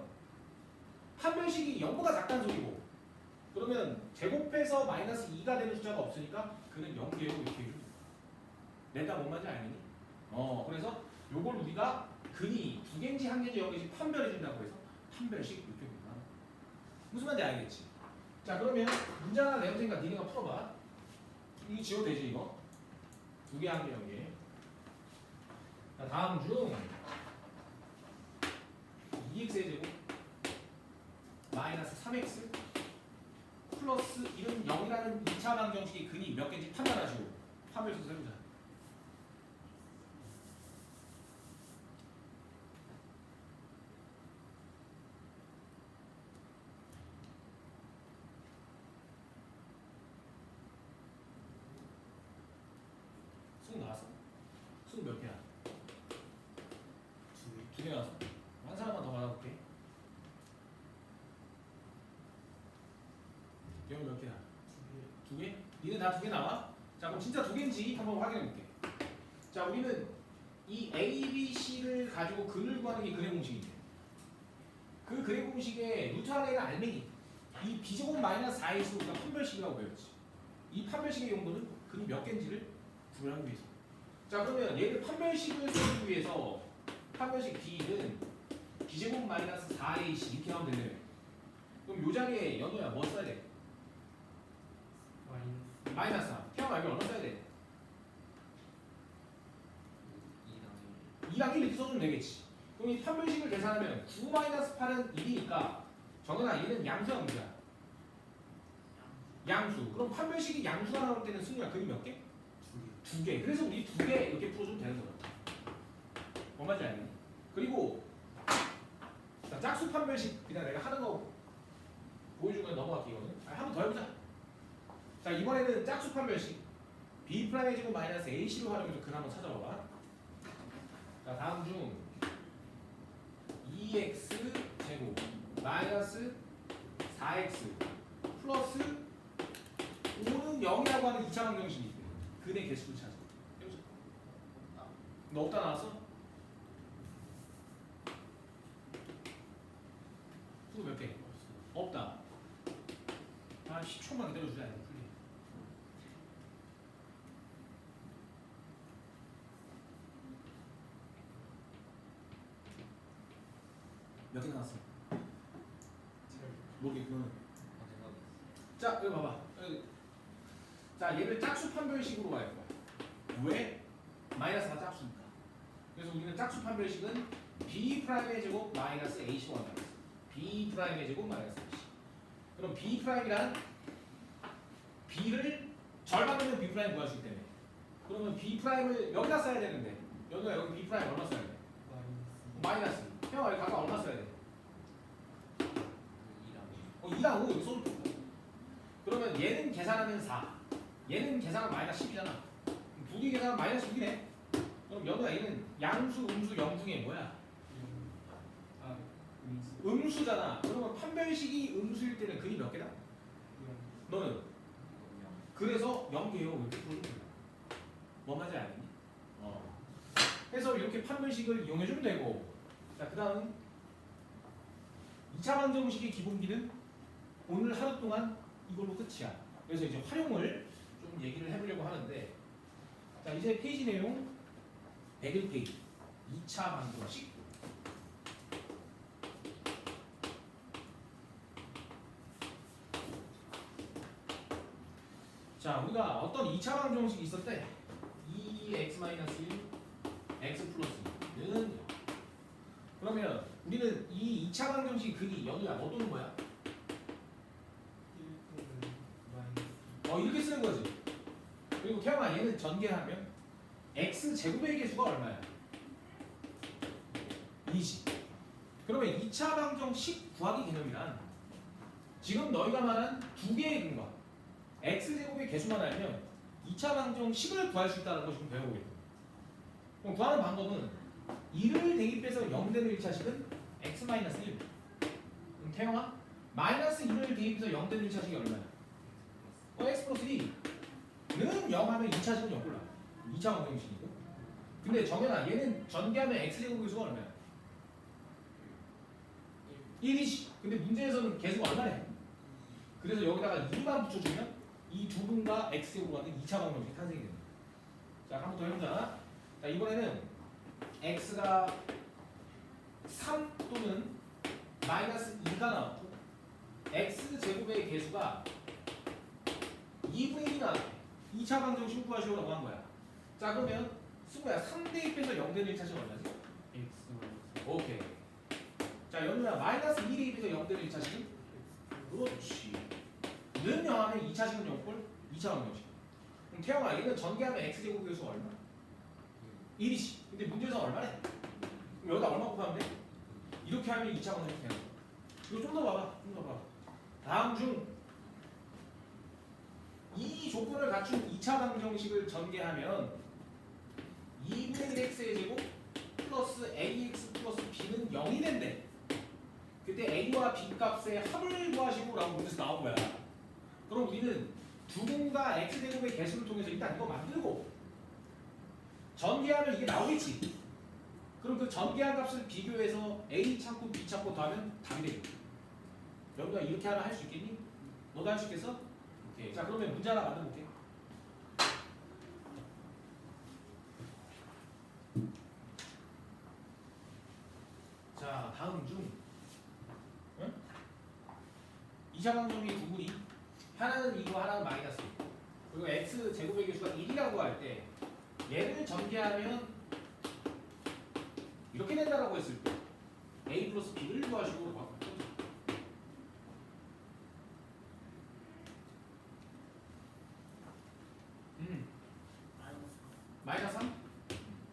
판별식이 0보다 작다는 소리고 그러면 제곱해서 마이너스 2가 되는 숫자가 없으니까 그는 0개로 이렇게 해줍니다. 내가 뭔 말인지 알겠니? 그래서 요걸 우리가 근이 두 개인지 한 개인지 여러 개인지 판별해준다고 해서 판별식 이렇게 봅니다. 무슨 말인지 알겠지? 자 그러면 문제 하나 내볼 테니까 니네가 풀어봐. 이거 지워도 되지 이거? 두 개, 한 개, 0개. 자 다음 중 2x의 제곱 마이너스 3x 플러스 이런 0이라는 2차 방정식의 근이 몇 개인지 판단하시고 판별식을 해보자. 수능 나왔어? 수능 몇 개야? 두 개 나왔어? 한 사람만 더 받아볼게. 영어 몇 개야? 두 개? 니네 다 두 개 나와? 자 그럼 진짜 두 개인지 한번 확인해볼게. 자 우리는 이 A, B, C를 가지고 근을 구하는 게 근의 공식인데 그 근의 공식에 루트 안에 있는 알맹이 이 b제곱 마이너스 4의 우리가 판별식이라고 배웠지. 이 판별식의 용도는 근이 몇 개인지를 구별하기 위해서. 자 그러면 얘를 판별식을 쓰기 위해서 판별식 B는 b제곱 마이너스 4ac 이렇게 하면 되네. 그럼 요 자리에 연호야 뭐 써야 돼? 마이너스 4. 태양 말고 얼마 써야 돼? 2랑 1 이렇게 써주면 되겠지. 그럼 이 판별식을 계산하면 9 마이너스 8은 1이니까 정연아 얘는 양수야 음수야? 양수. 그럼 판별식이 양수가 나올 때는 승우야 근이 몇 개? 두 개. 그래서 우리 두 개 이렇게 풀어주면 되는 거야. 뭔 말인지 알겠니? 그리고 자, 짝수 판별식 그냥 내가 하는 거 보여주면 넘어갈게 이거는. 한 번 더 해보자. 자 이번에는 짝수 판별식 B'의 제곱 마이너스 AC로 활용해서 근 한번 찾아봐봐. 자 다음 중 2x 제곱 마이너스 4x 플러스 5는 0이라고 하는 2차 방정식이 있대. 근의 개수를 찾아. 해보자. 너 없다 나왔어? 수도 몇 개? 한 10초만 기다려주자. 이거 풀리. 몇 개 나왔어? 모르게 그거는. 자, 이거 봐봐. 자, 얘를 짝수 판별식으로 갈 거야. 왜? 마이너스가 짝수니까. 그래서 우리는 짝수 판별식은 B'의 제곱 마이너스 A씩 원하는 B'의 제곱 마이너스 AC. 그럼 B'이란 B를 절반이면 B' 구할 수 있기 때문에. 그러면 B'을 여기다 써야 되는데 여기 B' 얼마 써야 돼? 마이너스. 형 여기 각각 얼마 써야 돼? 2랑 5 여기 써도 돼. 그러면 얘는 계산하면 4. 얘는 계산하면 마이너스 10이잖아. 두 개 계산하면 마이너스 6이네. 그럼 연우야 얘는 양수, 음수, 영 중에 뭐야? 음수잖아. 그러면 판별식이 음수일 때는 근이 몇 개다? 너는? 그래서 0개요. 이렇게 부르는 거야. 뭐 말인지 알겠니? 그래서 이렇게 판별식을 이용해주면 되고. 자, 그 다음 2차 방정식의 기본기는 오늘 하루 동안 이걸로 끝이야. 그래서 이제 활용을 좀 얘기를 해보려고 하는데, 자 이제 페이지 내용 101페이지 2차 방정식. 자 우리가 어떤 2차 방정식이 있었대. 2x-1 x 플러스 2는 그러면 우리는 이 2차 방정식 근이 연우야 뭐 도는 거야? 이렇게 쓰는 거지. 그리고 태영아 얘는 전개하면 x 제곱의 개수가 얼마야? 2지. 그러면 2차 방정식 구하기 개념이란 지금 너희가 말한 두 개의 근과 x 제곱의 개수만 알면 2차 방정식을 구할 수 있다는 걸 지금 배워보겠다. 그럼 구하는 방법은 2를 대입해서 0 되는 1차식은 x-1. 그럼 태영아 마이너스 2를 대입해서 0 되는 1차식이 얼마야? x 플러스 2는 0 하면 2차식은 0 골라. 2차 방정식이고. 근데 정현아 얘는 전개하면 x제곱 개수가 얼마야? 1이지. 근데 문제에서는 개수가 얼마래? 그래서 여기다가 2만 붙여주면 이 두 분과 x제곱을 갖는 2차 방정식이 탄생이 됩니다. 자, 한 번 더 해보자. 자, 이번에는 x가 3 또는 마이너스 2가 나왔고 x제곱의 개수가 2분의 1이 나왔대. 2차 방정식 구하시오라고 한 거야. 자, 그러면 승우야 3 대입해서 0 되는 1차식 얼마지? 오케이. 자, 연우야 마이너스 2 대입해서 0 되는 1차식은? 그렇지. 는 0 하면 2차식은 0꼴? 2차 방정식. 그럼 태영아 얘는 전개하면 x제곱 개수가 얼마? 1이지. 근데 문제에서 얼마래? 그럼 여기다 얼마 곱하면 돼? 이렇게 하면 2차 방정식 되는 거야. 이거 좀 더 봐봐. 좀 더 봐봐. 다음 중 이 조건을 갖춘 2차 방정식을 전개하면 2분의 1x의 제곱 플러스 ax 플러스 b는 0이 된대. 그때 a와 b 값의 합을 구하시고 라고 문제에서 나온 거야. 그럼 우리는 두 분과 x제곱의 개수를 통해서 일단 이거 만들고 전개하면 이게 나오겠지. 그럼 그 전개한 값을 비교해서 a 찾고 b 찾고 더하면 답이 되겠지. 여러분들 이렇게 하나 할 수 있겠니? 너도 할 수 있겠어? 오케이. 자, 그러면 문제 하나 만들어 볼게. 자, 다음 중 2차 방정식 두 분이 하나는 2고 하나는 마이너스 2. 그리고 x 제곱의 개수가 1이라고 할 때 얘를 전개하면 이렇게 된다라고 했을 때 a 플러스 b를 구하시고 바꿔. 마이너스 3?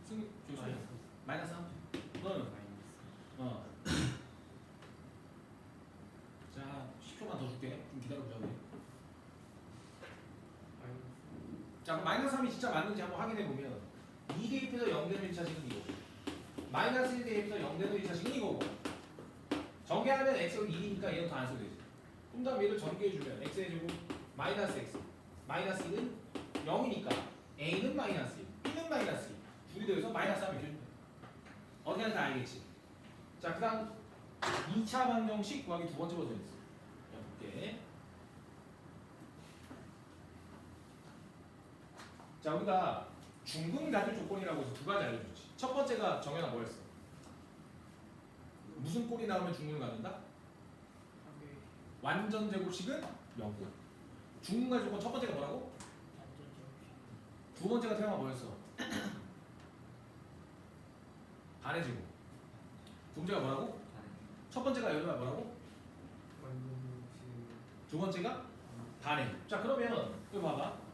승 교수님 마이너스 3? 너는? 자 10초만 더 줄게. 좀 기다려보자 우리. 자 그럼 마이너스 3이 진짜 맞는지 한번 확인해보면 2 대입해서 0 되는 1차식은 이거고 마이너스 1 대입해서 0 되는 1차식은 이거고 전개하면 x가 1이니까 얘는 더 안 써도 되지. 그 다음 얘를 전개해주면 x의 제곱 마이너스 x 마이너스 1은 0이니까 a는 마이너스 1 b는 마이너스 1 둘이 더해서 마이너스 3 이렇게 해주면 돼. 어떻게 하는지 알겠지? 자 그 다음 2차 방정식 구하기 두 번째 버전 있어. 볼게. 자 우리가 중근 가질 조건이라고 해서 두 가지 알려줬지. 첫 번째가 정현아 뭐였어? 무슨 꼴이 나오면 중근을 갖는다? 완전 제곱식은 0꼴. 중근 가질 조건 첫 번째가 뭐라고? 두 번째가 태영아 뭐였어? 반의 제곱. 두 번째가 뭐라고? 첫 번째가 여름아 뭐라고? 두 번째가 반의 제곱. 자 그러면 이거 봐봐.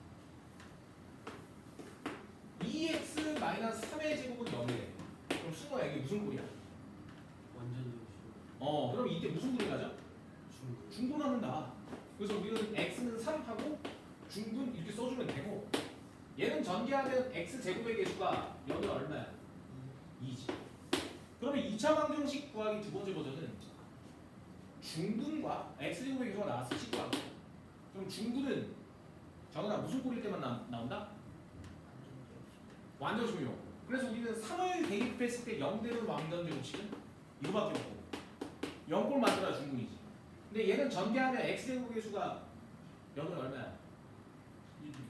2x-3의 제곱은 0이래. 그럼 승호야 이게 무슨 꼴이야? 완전 정식. 그럼 이때 무슨 꼴이 가죠? 중국. 중분하는다. 그래서 우리는 x는 3하고 중분 이렇게 써주면 되고 얘는 전개하면 x 제곱의 개수가 여기 얼마야? 2지. 그러면 2차 방정식 구하기 두 번째 버전은 중분과 x 제곱의 개수가 나왔어. 식구하고. 그럼 중분은 정은아 무슨 꼴일 때만 나온다? 완전 조용. 그래서 우리는 3을 대입했을 때 0되는 완전 제곱식은 이거밖에 없고 0꼴 만들어야 중분이지. 근데 얘는 전개하면 x 제곱의 개수가 여기는 얼마야?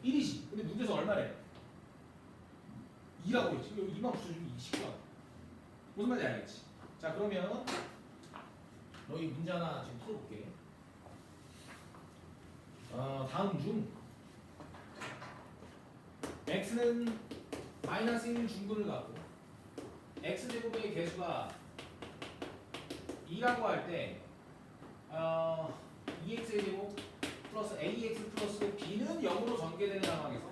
1이지. 근데 문제에서 얼마래? 2라고 했지. 여기 2만 붙여주면 20가. 무슨 말인지 알겠지? 자 그러면 너희 문제 하나 지금 풀어볼게. 다음 중 x는 마이너스 1 중분을 갖고 x 제곱의 개수가 2라고 할 때 2x의 제곱 플러스 ax 플러스 b는 0으로 전개되는 상황에서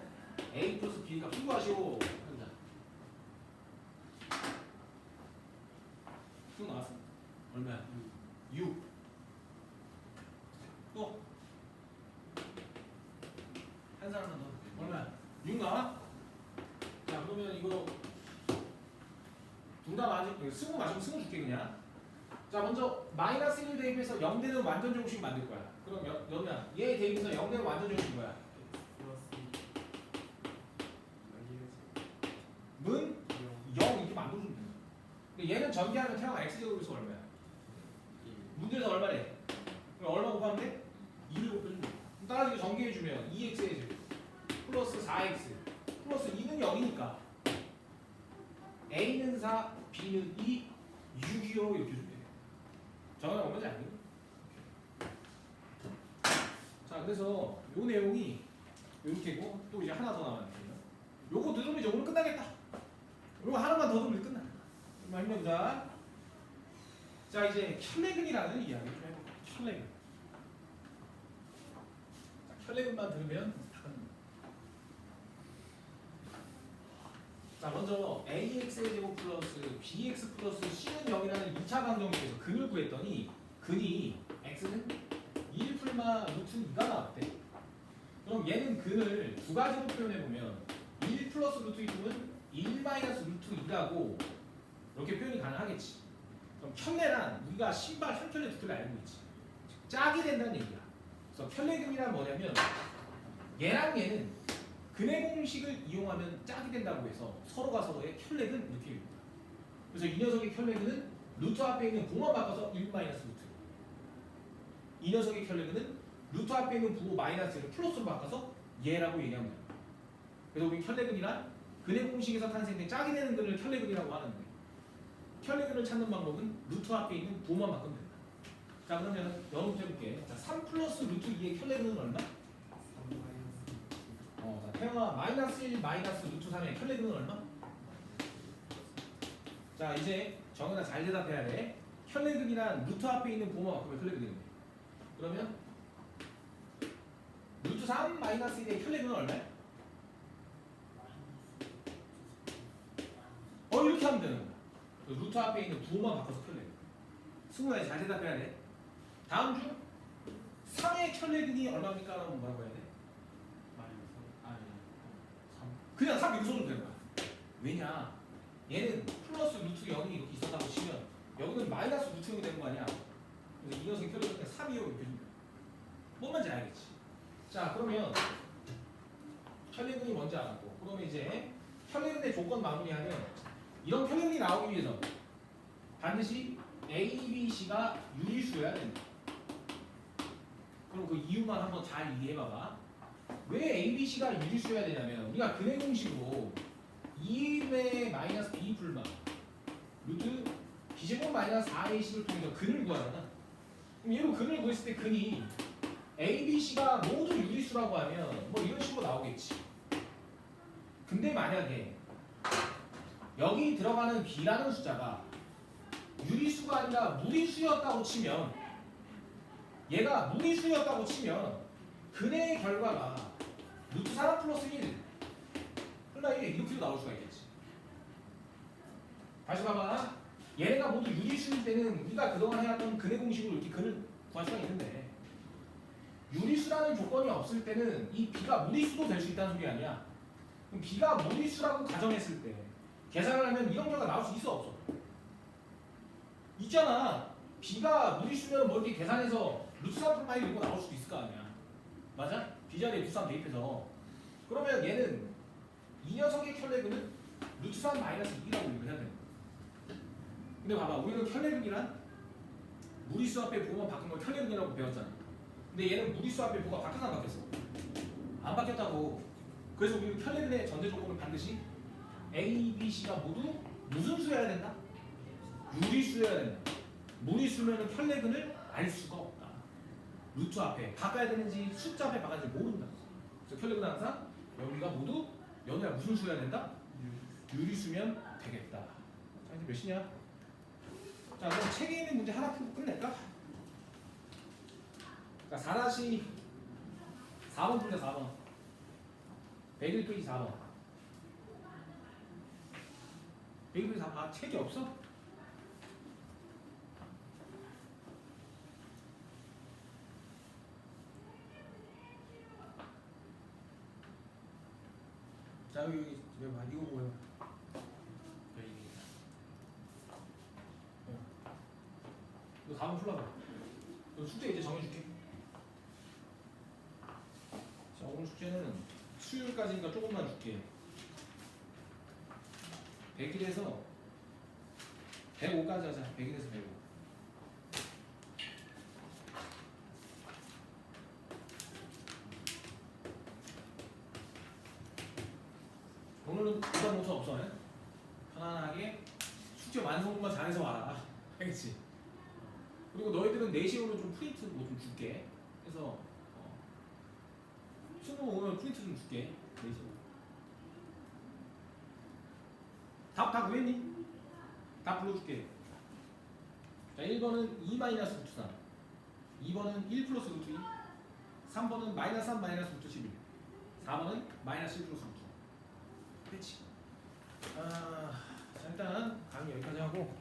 a 플러스 b가 필요하시오. 한다. 쭉 나왔어? 얼마야? 6. 또? 한 사람만 더. 얼마야? 6 나와? 자 그러면 이거 둘 다 맞을 승우 맞으면 승우 줄게 그냥. 자 먼저 마이너스 1을 대입해서 0되는 완전 제곱식 만들 거야. 그럼 여기야 얘 대입해서 0되는 완전 제곱식 뭐야? 문 0 이렇게 만들어주면 돼. 근데 얘는 전개하면 태양아 x 제곱에서 얼마야? 문제에서 얼마래? 그럼 얼마 곱하면 돼? 2를 곱해주면 돼. 그럼 따라서 전개해주면 2x의 제곱 플러스 4x 플러스 2는 0이니까 a는 4, b는 2, 6이요 이렇게 주면 돼. 정답이 뭔지 알니? 자 그래서 요 내용이 이렇게고 또 이제 하나 더 남았는데요. 요거 들으면 이제 오늘 끝나겠다. 요거 하나만 더 들으면 끝나. 정말 힘내보자. 자 이제 켤레근이라는 이야기 좀 해볼게요. 켤레근. 자 켤레근만 들으면 다 끝납니다. 자 먼저 ax의 제곱 플러스 bx 플러스 c는 0이라는 2차 방정식에서 근을 구했더니 근이 x는 1풀마 루트 2가 나왔대. 그럼 얘는 근을 두 가지로 표현해보면 1 플러스 루트 2는 1 마이너스 루트 2라고 이렇게 표현이 가능하겠지. 그럼 켤레란 우리가 신발 한 켤레 두 켤레 알고 있지. 짝이 된다는 얘기야. 그래서 켤레근이란 뭐냐면 얘랑 얘는 근의 공식을 이용하면 짝이 된다고 해서 서로가 서로의 켤레근 이렇게 읽는다. 그래서 이 녀석의 켤레근은 루트 앞에 있는 부호만 바꿔서 1 마이너스 루트. 이 녀석의 켤레근은 루트 앞에 있는 부호 마이너스를 플러스로 바꿔서 얘라고 얘기하면 됩니다. 그래서 우리 켤레근이란 근의 공식에서 탄생된 짝이 되는 근을 켤레근이라고 하는데 켤레근을 찾는 방법은 루트 앞에 있는 부호만 바꾸면 된다. 자 그러면 영어부터 해볼게. 자, 3 플러스 루트 2의 켤레근은 얼마? 자, 태영아 마이너스 1 마이너스 루트 3의 켤레근은 얼마? 자 이제 정은아 잘 대답해야 돼. 켤레근이란 루트 앞에 있는 부호만 바꾸면 켤레근이 돼. 그러면 루트 3 마이너스 1의 켤레근은 얼마야? 이렇게 하면 되는 거야. 루트 앞에 있는 부호만 바꿔서 켤레근. 승우야 잘 대답해야 돼. 다음 중 3의 켤레근이 얼마입니까? 라고 뭐라고 해야 돼? 그냥 3 이렇게 써도 되는 거야. 왜냐? 얘는 플러스 루트 0이 이렇게 있었다고 치면 여기는 마이너스 루트 0이 되는 거 아니야? 그래서 이 녀석이 켤레근은 3이요 이렇게 주면 돼. 뭔 말인지 알겠지? 자 그러면 켤레근이 뭔지 알았고 그러면 이제 켤레근의 조건 마무리하면 이런 켤레근이 나오기 위해서 반드시 A, B, C가 유리수여야 된다. 그럼 그 이유만 한번 잘 이해해봐봐. 왜 ABC가 유리수여야 되냐면 우리가 근해 공식으로 2의 마이너스 B 풀마 루트 B제곱 마이너스 4AC를 통해서 근을 구하잖아. 그럼 얘로 근을 구했을 때 근이 ABC가 모두 유리수라고 하면 뭐 이런 식으로 나오겠지. 근데 만약에 여기 들어가는 B라는 숫자가 유리수가 아니라 무리수였다고 치면 얘가 무리수였다고 치면 근해의 결과가 루트 4 플러스 1 플러스 1 이렇게도 나올 수가 있겠지. 다시 봐봐. 얘네가 모두 유리수일 때는 우리가 그동안 해왔던 근해 공식으로 이렇게 근을 구할 수가 있는데 유리수라는 조건이 없을 때는 이 B가 무리수도 될 수 있다는 소리 아니야. 그럼 B가 무리수라고 가정했을 때 계산을 하면 이런 결과가 나올 수 있어 없어? 있잖아. B가 무리수면 뭐 이렇게 계산해서 루트 3 플러스 1 이거 나올 수도 있을 거 아니야. 맞아? B 자리에 루트 3 대입해서 그러면 얘는 이 녀석의 켤레근은 루트 3 마이너스 2라고 얘기를 해야 돼. 근데 봐봐, 우리는 켤레근이란 무리수 앞에 부호만 바꾼 걸 켤레근이라고 배웠잖아. 근데 얘는 무리수 앞에 부호가 바뀌었어 안 바뀌었어? 안 바뀌었다고. 그래서 우리는 켤레근의 전제 조건은 반드시 A, B, C가 모두 무슨 수여야 된다? 유리수여야 된다. 무리수면은 켤레근을 알 수가 없다. 루트 앞에 바꿔야 되는지 숫자 앞에 바꿔야 되는지 모른다. 그래서 켤레근은 항상 여기가 모두 연우야 무슨 수여야 된다? 유리수면 되겠다. 자 이제 몇 시냐? 자 그럼 책에 있는 문제 하나 풀고 끝낼까? 자 4-4번 풀자 4번 101페이지 4번 101페이지 4번 아 책이 없어? 자 여기 봐 이거 뭐야? 이거 4번 풀어봐. 너 숙제 이제 정해줄게. 자 오늘 숙제는 수요일까지니까 조금만 줄게. 100일에서 105까지 하자. 100일에서 105. 오늘은 부담 노트 없어. 해? 편안하게 숙제 완성도만 잘해서 와라. 알겠지? 그리고 너희들은 4시에 오면 좀 프린트 뭐 좀 줄게. 그래서 수능 오면 프린트 좀 줄게. 4시에. 답 다 구했니? 답 불러줄게. 자 1번은 2 마이너스 루트 3 2번은 1 플러스 루트 2 3번은 마이너스 3 마이너스 루트 11 4번은 마이너스 1 플러스 루트 2 그렇지. 자 일단 강의 여기까지 하고